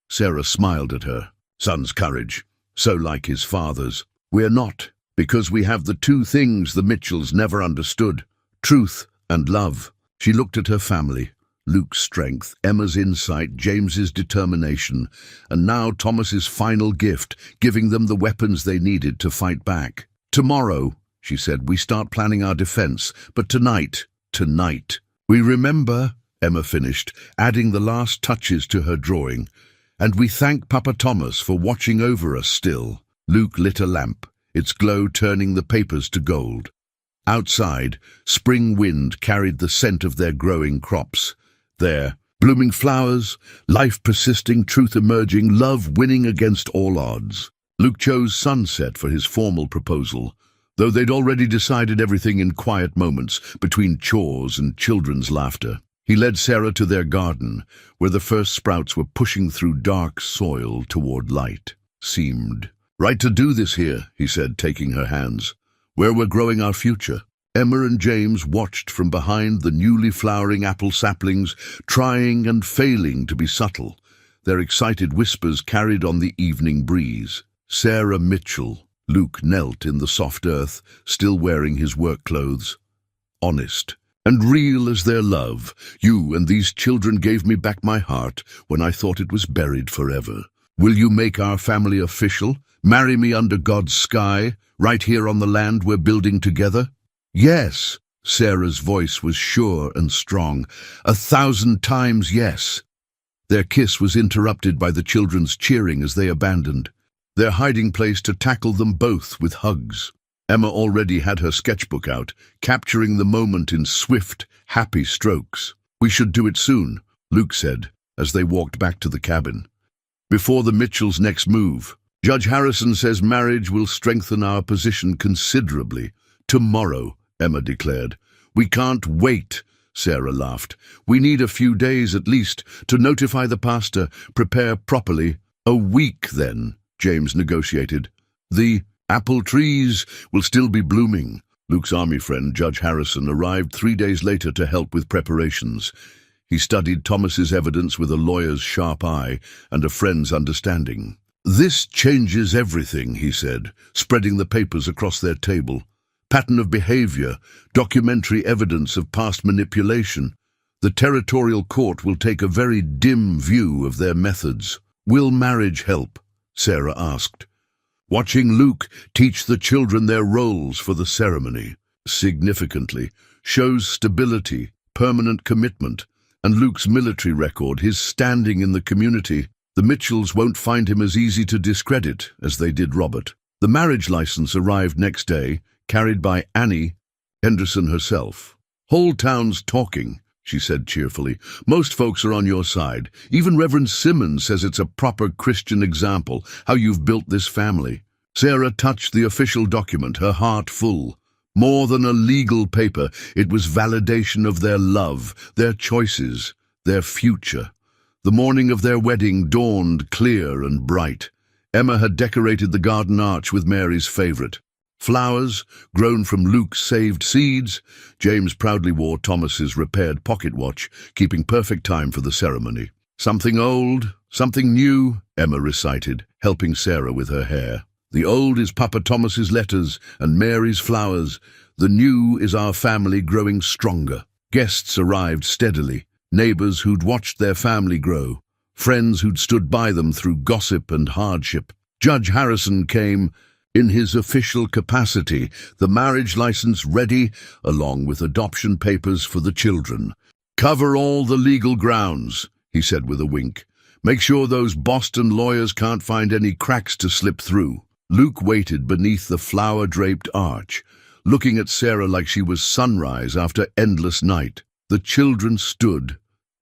Sarah smiled at her. Son's courage, so like his father's. We're not, because we have the two things the Mitchells never understood. Truth and love. She looked at her family. Luke's strength, Emma's insight, James's determination, and now Thomas's final gift, giving them the weapons they needed to fight back. Tomorrow, she said, we start planning our defense, but tonight, we remember, Emma finished, adding the last touches to her drawing, and we thank Papa Thomas for watching over us still. Luke lit a lamp, its glow turning the papers to gold. Outside, spring wind carried the scent of their growing crops. There, blooming flowers, life persisting, truth emerging, love winning against all odds. Luke chose sunset for his formal proposal, though they'd already decided everything in quiet moments between chores and children's laughter. He led Sarah to their garden, where the first sprouts were pushing through dark soil toward light. Seemed right to do this here, he said, taking her hands, where we're growing our future. Emma and James watched from behind the newly flowering apple saplings, trying and failing to be subtle. Their excited whispers carried on the evening breeze. Sarah Mitchell. Luke knelt in the soft earth, still wearing his work clothes. Honest, and real as their love. You and these children gave me back my heart when I thought it was buried forever. Will you make our family official? Marry me under God's sky, right here on the land we're building together? Yes. Sarah's voice was sure and strong. 1,000 times yes. Their kiss was interrupted by the children's cheering as they abandoned their hiding place to tackle them both with hugs. Emma already had her sketchbook out, capturing the moment in swift, happy strokes. We should do it soon, Luke said, as they walked back to the cabin. Before the Mitchells' next move, Judge Harrison says marriage will strengthen our position considerably. Tomorrow, Emma declared. We can't wait, Sarah laughed. We need a few days at least to notify the pastor, prepare properly. A week then, James negotiated. The apple trees will still be blooming. Luke's army friend, Judge Harrison, arrived 3 days later to help with preparations. He studied Thomas's evidence with a lawyer's sharp eye and a friend's understanding. This changes everything, he said, spreading the papers across their table. Pattern of behavior, documentary evidence of past manipulation. The territorial court will take a very dim view of their methods. Will marriage help? Sarah asked. Watching Luke teach the children their roles for the ceremony significantly shows stability, permanent commitment, and Luke's military record, his standing in the community. The Mitchells won't find him as easy to discredit as they did Robert. The marriage license arrived next day, carried by Annie Henderson herself. Whole town's talking, she said cheerfully. Most folks are on your side. Even Reverend Simmons says it's a proper Christian example, how you've built this family. Sarah touched the official document, her heart full. More than a legal paper, it was validation of their love, their choices, their future. The morning of their wedding dawned clear and bright. Emma had decorated the garden arch with Mary's favorite. Flowers, grown from Luke's saved seeds. James proudly wore Thomas's repaired pocket watch, keeping perfect time for the ceremony. Something old, something new, Emma recited, helping Sarah with her hair. The old is Papa Thomas's letters and Mary's flowers. The new is our family growing stronger. Guests arrived steadily, neighbors who'd watched their family grow, friends who'd stood by them through gossip and hardship. Judge Harrison came in his official capacity, the marriage license ready, along with adoption papers for the children. Cover all the legal grounds, he said with a wink. Make sure those Boston lawyers can't find any cracks to slip through. Luke waited beneath the flower-draped arch, looking at Sarah like she was sunrise after endless night. The children stood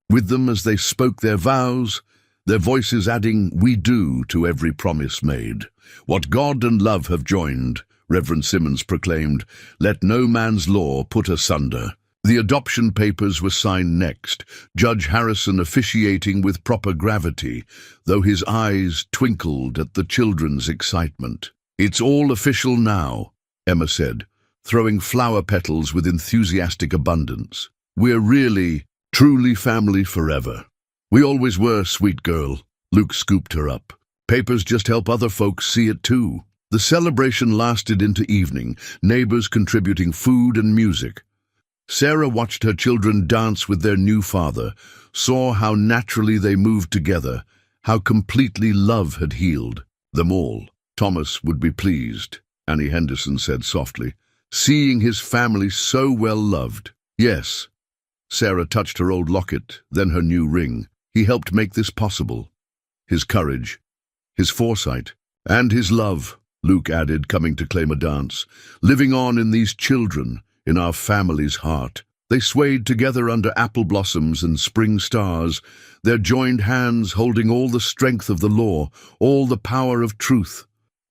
with them as they spoke their vows, their voices adding "we do" to every promise made. What God and love have joined, Reverend Simmons proclaimed, let no man's law put asunder. The adoption papers were signed next, Judge Harrison officiating with proper gravity, though his eyes twinkled at the children's excitement. It's all official now, Emma said, throwing flower petals with enthusiastic abundance. We're really, truly family forever. We always were, sweet girl. Luke scooped her up. Papers just help other folks see it too. The celebration lasted into evening, neighbors contributing food and music. Sarah watched her children dance with their new father, saw how naturally they moved together, how completely love had healed them all. Thomas would be pleased, Annie Henderson said softly, seeing his family so well loved. Yes. Sarah touched her old locket, then her new ring. He helped make this possible. His courage, his foresight, and his love, Luke added, coming to claim a dance, living on in these children, in our family's heart. They swayed together under apple blossoms and spring stars, their joined hands holding all the strength of the law, all the power of truth,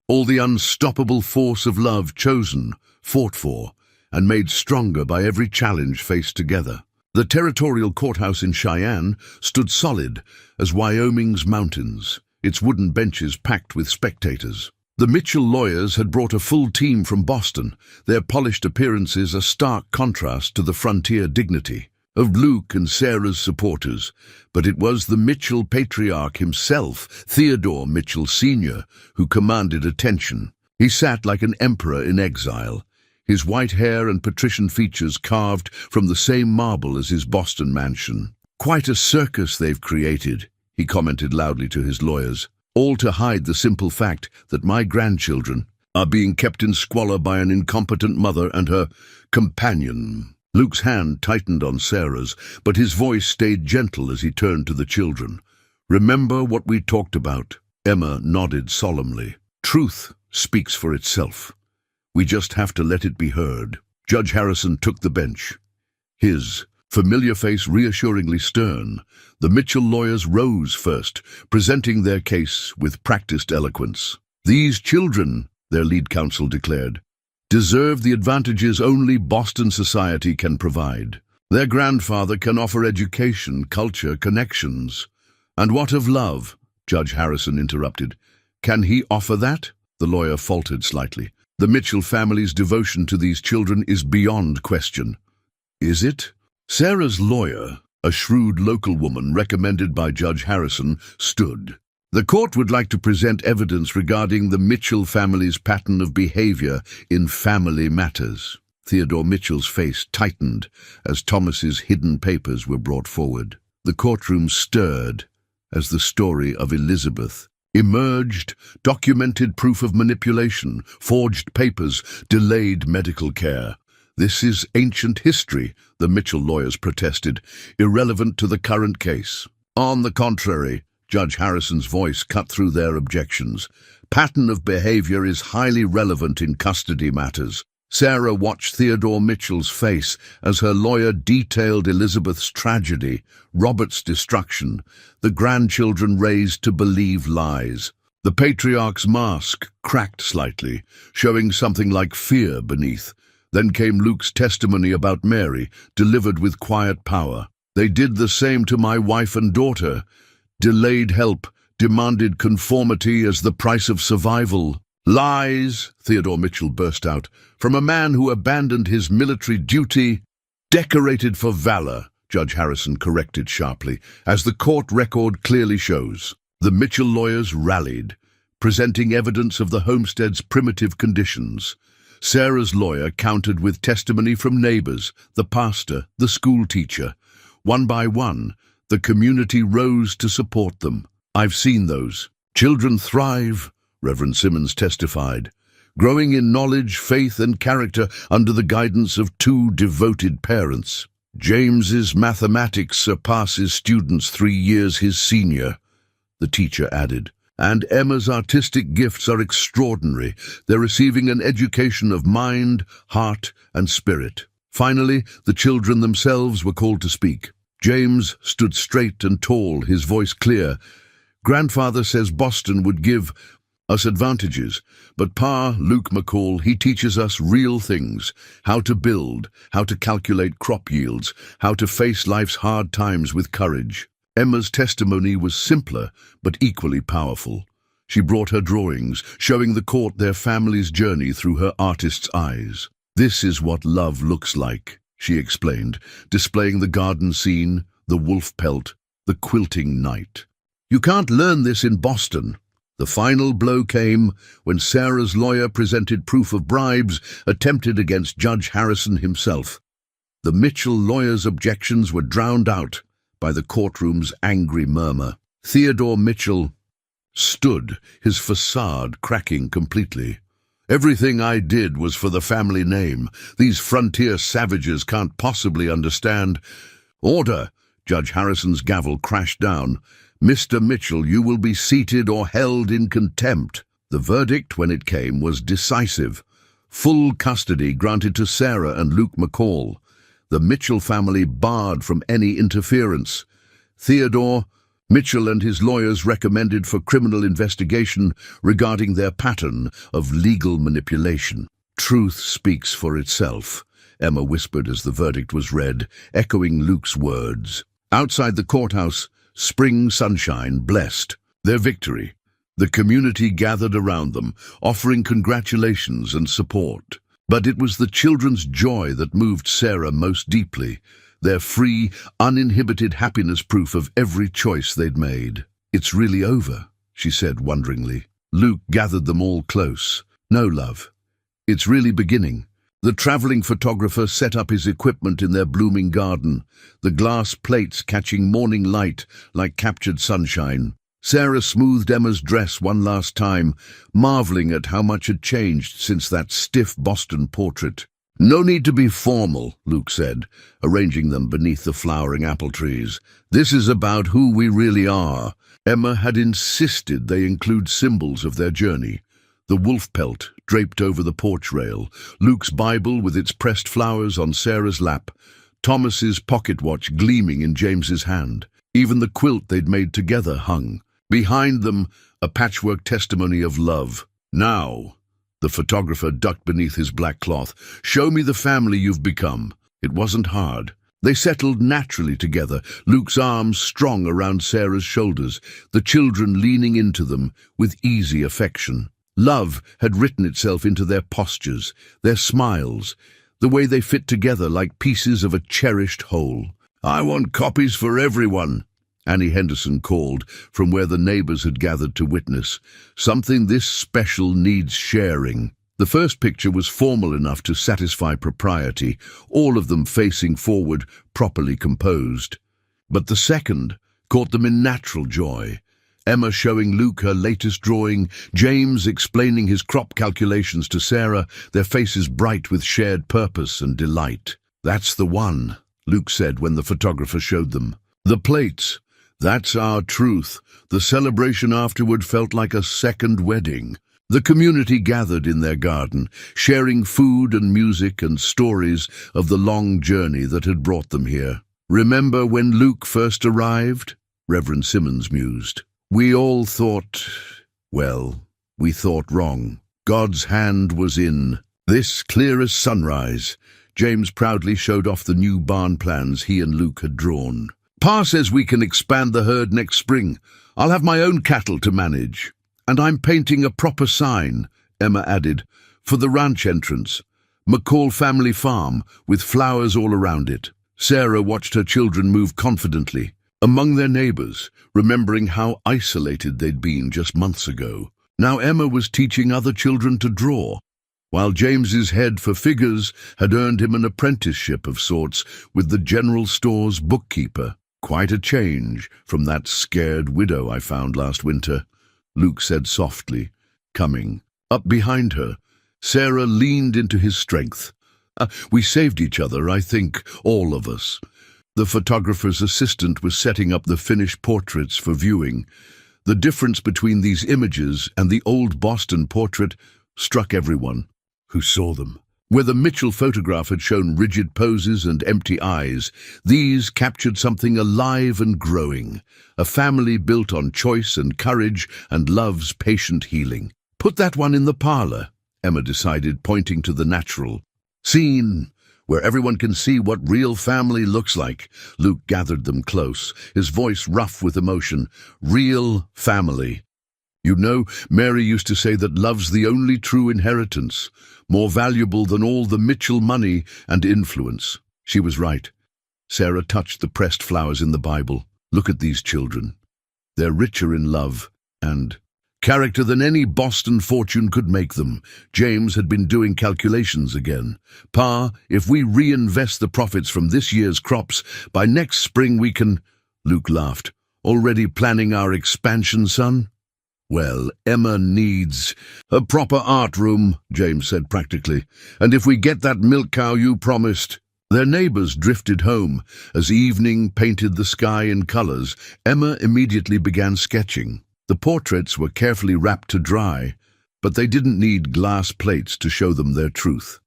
all the unstoppable force of love chosen, fought for, and made stronger by every challenge faced together. The territorial courthouse in Cheyenne stood solid as Wyoming's mountains, its wooden benches packed with spectators. The Mitchell lawyers had brought a full team from Boston, their polished appearances a stark contrast to the frontier dignity of Luke and Sarah's supporters. But it was the Mitchell patriarch himself, Theodore Mitchell Sr., who commanded attention. He sat like an emperor in exile, his white hair and patrician features carved from the same marble as his Boston mansion. "Quite a circus they've created," he commented loudly to his lawyers, "all to hide the simple fact that my grandchildren are being kept in squalor by an incompetent mother and her companion." Luke's hand tightened on Sarah's, but his voice stayed gentle as he turned to the children. "Remember what we talked about?" Emma nodded solemnly. "Truth speaks for itself. We just have to let it be heard." Judge Harrison took the bench, his familiar face reassuringly stern. The Mitchell lawyers rose first, presenting their case with practiced eloquence. "These children," their lead counsel declared, "deserve the advantages only Boston society can provide. Their grandfather can offer education, culture, connections." "And what of love?" Judge Harrison interrupted. "Can he offer that?" The lawyer faltered slightly. "The Mitchell family's devotion to these children is beyond question." "Is it?" Sarah's lawyer, a shrewd local woman recommended by Judge Harrison, stood. "The court would like to present evidence regarding the Mitchell family's pattern of behavior in family matters." Theodore Mitchell's face tightened as Thomas's hidden papers were brought forward. The courtroom stirred as the story of Elizabeth emerged: documented proof of manipulation, forged papers, delayed medical care. "This is ancient history," the Mitchell lawyers protested, "irrelevant to the current case." "On the contrary," Judge Harrison's voice cut through their objections. "Pattern of behavior is highly relevant in custody matters." Sarah watched Theodore Mitchell's face as her lawyer detailed Elizabeth's tragedy, Robert's destruction, the grandchildren raised to believe lies. The patriarch's mask cracked slightly, showing something like fear beneath. Then came Luke's testimony about Mary, delivered with quiet power. "They did the same to my wife and daughter. Delayed help, demanded conformity as the price of survival." "Lies," Theodore Mitchell burst out, "from a man who abandoned his military duty." "Decorated for valor," Judge Harrison corrected sharply, "as the court record clearly shows." The Mitchell lawyers rallied, presenting evidence of the homestead's primitive conditions. Sarah's lawyer countered with testimony from neighbors, the pastor, the school teacher. One by one, the community rose to support them. "I've seen those. Children thrive," Reverend Simmons testified, "growing in knowledge, faith, and character under the guidance of two devoted parents. James's mathematics surpasses students 3 years his senior," the teacher added. "And Emma's artistic gifts are extraordinary. They're receiving an education of mind, heart, and spirit." Finally, the children themselves were called to speak. James stood straight and tall, his voice clear. "Grandfather says Boston would give us advantages, but Pa, Luke McCall, he teaches us real things: how to build, how to calculate crop yields, how to face life's hard times with courage." Emma's testimony was simpler, but equally powerful. She brought her drawings, showing the court their family's journey through her artist's eyes. "This is what love looks like," she explained, displaying the garden scene, the wolf pelt, the quilting night. "You can't learn this in Boston." The final blow came when Sarah's lawyer presented proof of bribes attempted against Judge Harrison himself. The Mitchell lawyers' objections were drowned out by the courtroom's angry murmur. Theodore Mitchell stood, his facade cracking completely. "Everything I did was for the family name. These frontier savages can't possibly understand." "Order!" Judge Harrison's gavel crashed down. "Mr. Mitchell, you will be seated or held in contempt." The verdict, when it came, was decisive. Full custody granted to Sarah and Luke McCall. The Mitchell family barred from any interference. Theodore Mitchell and his lawyers recommended for criminal investigation regarding their pattern of legal manipulation. "Truth speaks for itself," Emma whispered as the verdict was read, echoing Luke's words. Outside the courthouse, spring sunshine blessed their victory. The community gathered around them, offering congratulations and support. But it was the children's joy that moved Sarah most deeply, their free, uninhibited happiness proof of every choice they'd made. "It's really over," she said wonderingly. Luke gathered them all close. "No, love. It's really beginning. The traveling photographer set up his equipment in their blooming garden, the glass plates catching morning light like captured sunshine. Sarah smoothed Emma's dress one last time, marveling at how much had changed since that stiff Boston portrait. "No need to be formal," Luke said, arranging them beneath the flowering apple trees. "This is about who we really are." Emma had insisted they include symbols of their journey. The wolf pelt draped over the porch rail, Luke's Bible with its pressed flowers on Sarah's lap, Thomas's pocket watch gleaming in James's hand. Even the quilt they'd made together hung. Behind them, a patchwork testimony of love. "Now," the photographer ducked beneath his black cloth, "show me the family you've become." It wasn't hard. They settled naturally together, Luke's arms strong around Sarah's shoulders, the children leaning into them with easy affection. Love had written itself into their postures, their smiles, the way they fit together like pieces of a cherished whole. "I want copies for everyone," Annie Henderson called from where the neighbors had gathered to witness. "Something this special needs sharing." The first picture was formal enough to satisfy propriety, all of them facing forward, properly composed. But the second caught them in natural joy. Emma showing Luke her latest drawing, James explaining his crop calculations to Sarah, their faces bright with shared purpose and delight. "That's the one," Luke said when the photographer showed them. "The plates. That's our truth." The celebration afterward felt like a second wedding. The community gathered in their garden, sharing food and music and stories of the long journey that had brought them here. "Remember when Luke first arrived?" Reverend Simmons mused. "We all thought, well, we thought wrong. God's hand was in this clear as sunrise." James proudly showed off the new barn plans he and Luke had drawn. "Pa says we can expand the herd next spring. I'll have my own cattle to manage. And I'm painting a proper sign," Emma added, "for the ranch entrance. McCall Family Farm, with flowers all around it." Sarah watched her children move confidently among their neighbors, remembering how isolated they'd been just months ago. Now Emma was teaching other children to draw, while James's head for figures had earned him an apprenticeship of sorts with the general store's bookkeeper. "Quite a change from that scared widow I found last winter," Luke said softly, coming up behind her. Sarah leaned into his strength. "We saved each other, I think, all of us." The photographer's assistant was setting up the finished portraits for viewing. The difference between these images and the old Boston portrait struck everyone who saw them. Where the Mitchell photograph had shown rigid poses and empty eyes, these captured something alive and growing, a family built on choice and courage and love's patient healing. "Put that one in the parlor," Emma decided, pointing to the natural scene, where everyone can see what real family looks like. Luke gathered them close, his voice rough with emotion. "Real family. You know, Mary used to say that love's the only true inheritance, more valuable than all the Mitchell money and influence." She was right. Sarah touched the pressed flowers in the Bible. "Look at these children. They're richer in love and character than any Boston fortune could make them." James had been doing calculations again. "Pa, if we reinvest the profits from this year's crops, by next spring we can—" Luke laughed. "Already planning our expansion, son?" "Well, Emma needs a proper art room," James said practically. "And if we get that milk cow you promised—" Their neighbors drifted home. As evening painted the sky in colors, Emma immediately began sketching. The portraits were carefully wrapped to dry, but they didn't need glass plates to show them their truth.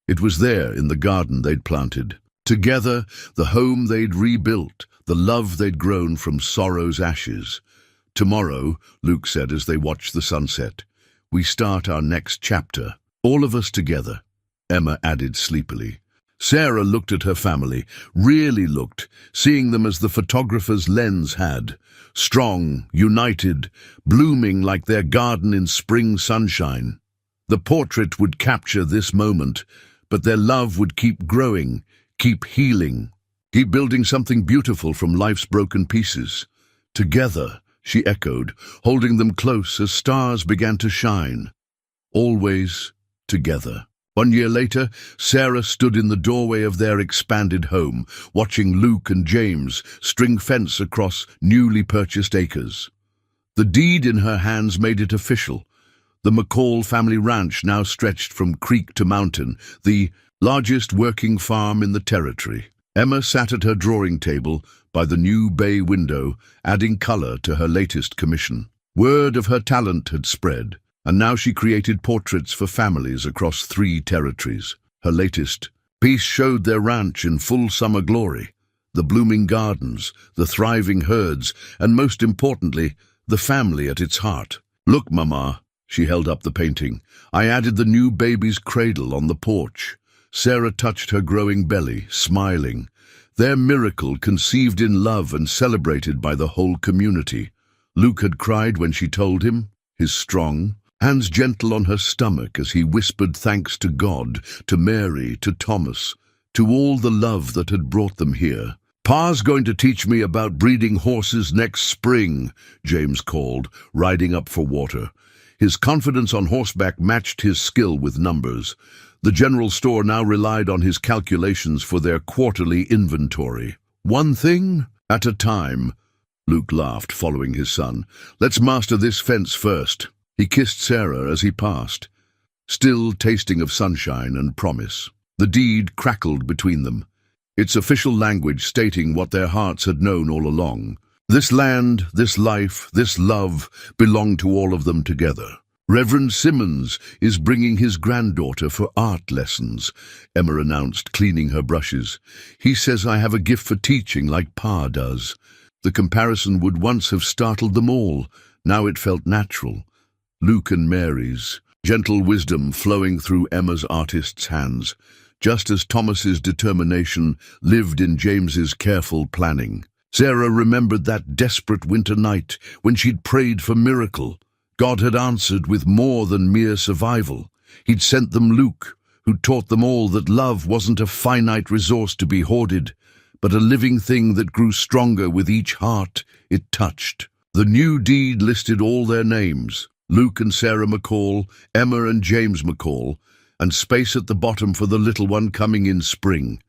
It was there in the garden they'd planted. Together, the home they'd rebuilt, the love they'd grown from sorrow's ashes. "Tomorrow," Luke said as they watched the sunset, "we start our next chapter. All of us together," Emma added sleepily. Sarah looked at her family, really looked, seeing them as the photographer's lens had. Strong, united, blooming like their garden in spring sunshine. The portrait would capture this moment, but their love would keep growing, keep healing, keep building something beautiful from life's broken pieces. "Together," she echoed, holding them close as stars began to shine. "Always together." 1 year later, Sarah stood in the doorway of their expanded home, watching Luke and James string fence across newly purchased acres. The deed in her hands made it official. The McCall family ranch now stretched from creek to mountain, the largest working farm in the territory. Emma sat at her drawing table by the new bay window, adding color to her latest commission. Word of her talent had spread, and now she created portraits for families across 3 territories. Her latest piece showed their ranch in full summer glory, the blooming gardens, the thriving herds, and most importantly, the family at its heart. "Look, Mama," she held up the painting. "I added the new baby's cradle on the porch." Sarah touched her growing belly, smiling. Their miracle, conceived in love and celebrated by the whole community. Luke had cried when she told him, his strong hands gentle on her stomach as he whispered thanks to God, to Mary, to Thomas, to all the love that had brought them here. "Pa's going to teach me about breeding horses next spring," James called, riding up for water. His confidence on horseback matched his skill with numbers. The general store now relied on his calculations for their quarterly inventory. "One thing at a time," Luke laughed, following his son. "Let's master this fence first." He kissed Sarah as he passed, still tasting of sunshine and promise. The deed crackled between them, its official language stating what their hearts had known all along. This land, this life, this love belonged to all of them together. "Reverend Simmons is bringing his granddaughter for art lessons," Emma announced, cleaning her brushes. "He says I have a gift for teaching like Pa does." The comparison would once have startled them all. Now it felt natural. Luke and Mary's gentle wisdom flowing through Emma's artist's hands, just as Thomas's determination lived in James's careful planning. Sarah remembered that desperate winter night when she'd prayed for miracle. God had answered with more than mere survival. He'd sent them Luke, who taught them all that love wasn't a finite resource to be hoarded, but a living thing that grew stronger with each heart it touched. The new deed listed all their names, Luke and Sarah McCall, Emma and James McCall, and space at the bottom for the little one coming in spring.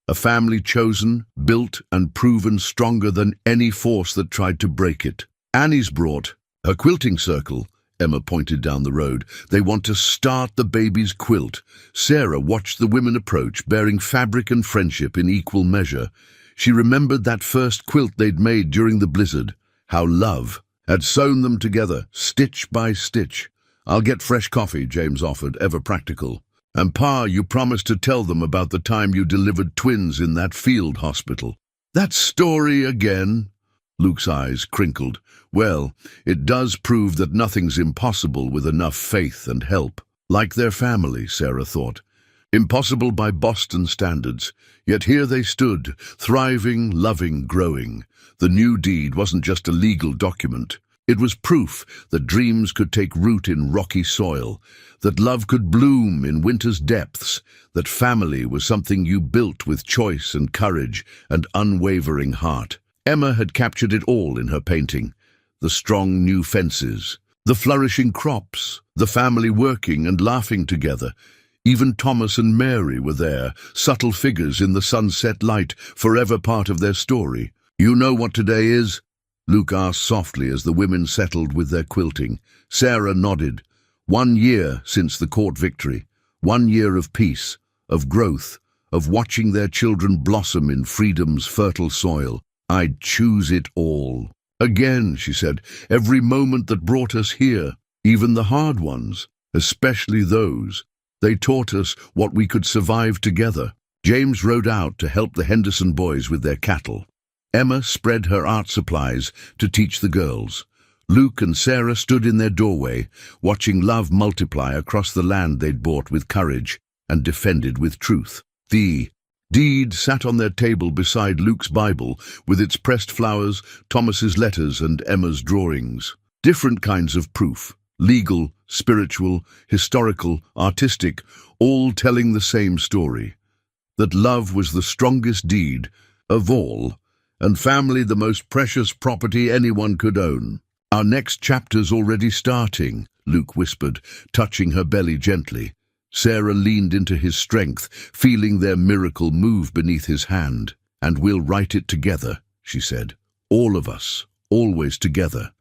A family chosen, built, and proven stronger than any force that tried to break it. Annie's brought her quilting circle, Emma pointed down the road. "They want to start the baby's quilt." Sarah watched the women approach, bearing fabric and friendship in equal measure. She remembered that first quilt they'd made during the blizzard, how love had sewn them together, stitch by stitch. "I'll get fresh coffee," James offered, ever practical. "And Pa, you promised to tell them about the time you delivered twins in that field hospital." "That story again?" Luke's eyes crinkled. "Well, it does prove that nothing's impossible with enough faith and help." Like their family, Sarah thought. Impossible by Boston standards, yet here they stood, thriving, loving, growing. The new deed wasn't just a legal document. It was proof that dreams could take root in rocky soil, that love could bloom in winter's depths, that family was something you built with choice and courage and unwavering heart. Emma had captured it all in her painting. The strong new fences, the flourishing crops, the family working and laughing together. Even Thomas and Mary were there, subtle figures in the sunset light, forever part of their story. "You know what today is?" Luke asked softly as the women settled with their quilting. Sarah nodded. 1 year since the court victory. 1 year of peace, of growth, of watching their children blossom in freedom's fertile soil. "I'd choose it all." "Again," she said, "every moment that brought us here, even the hard ones, especially those. They taught us what we could survive together." James rode out to help the Henderson boys with their cattle. Emma spread her art supplies to teach the girls. Luke and Sarah stood in their doorway, watching love multiply across the land they'd bought with courage and defended with truth. The deed sat on their table beside Luke's Bible, with its pressed flowers, Thomas's letters, and Emma's drawings. Different kinds of proof, legal, spiritual, historical, artistic, all telling the same story. That love was the strongest deed of all, and family the most precious property anyone could own. "Our next chapter's already starting," Luke whispered, touching her belly gently. Sarah leaned into his strength, feeling their miracle move beneath his hand. "And we'll write it together," she said. "All of us, always together."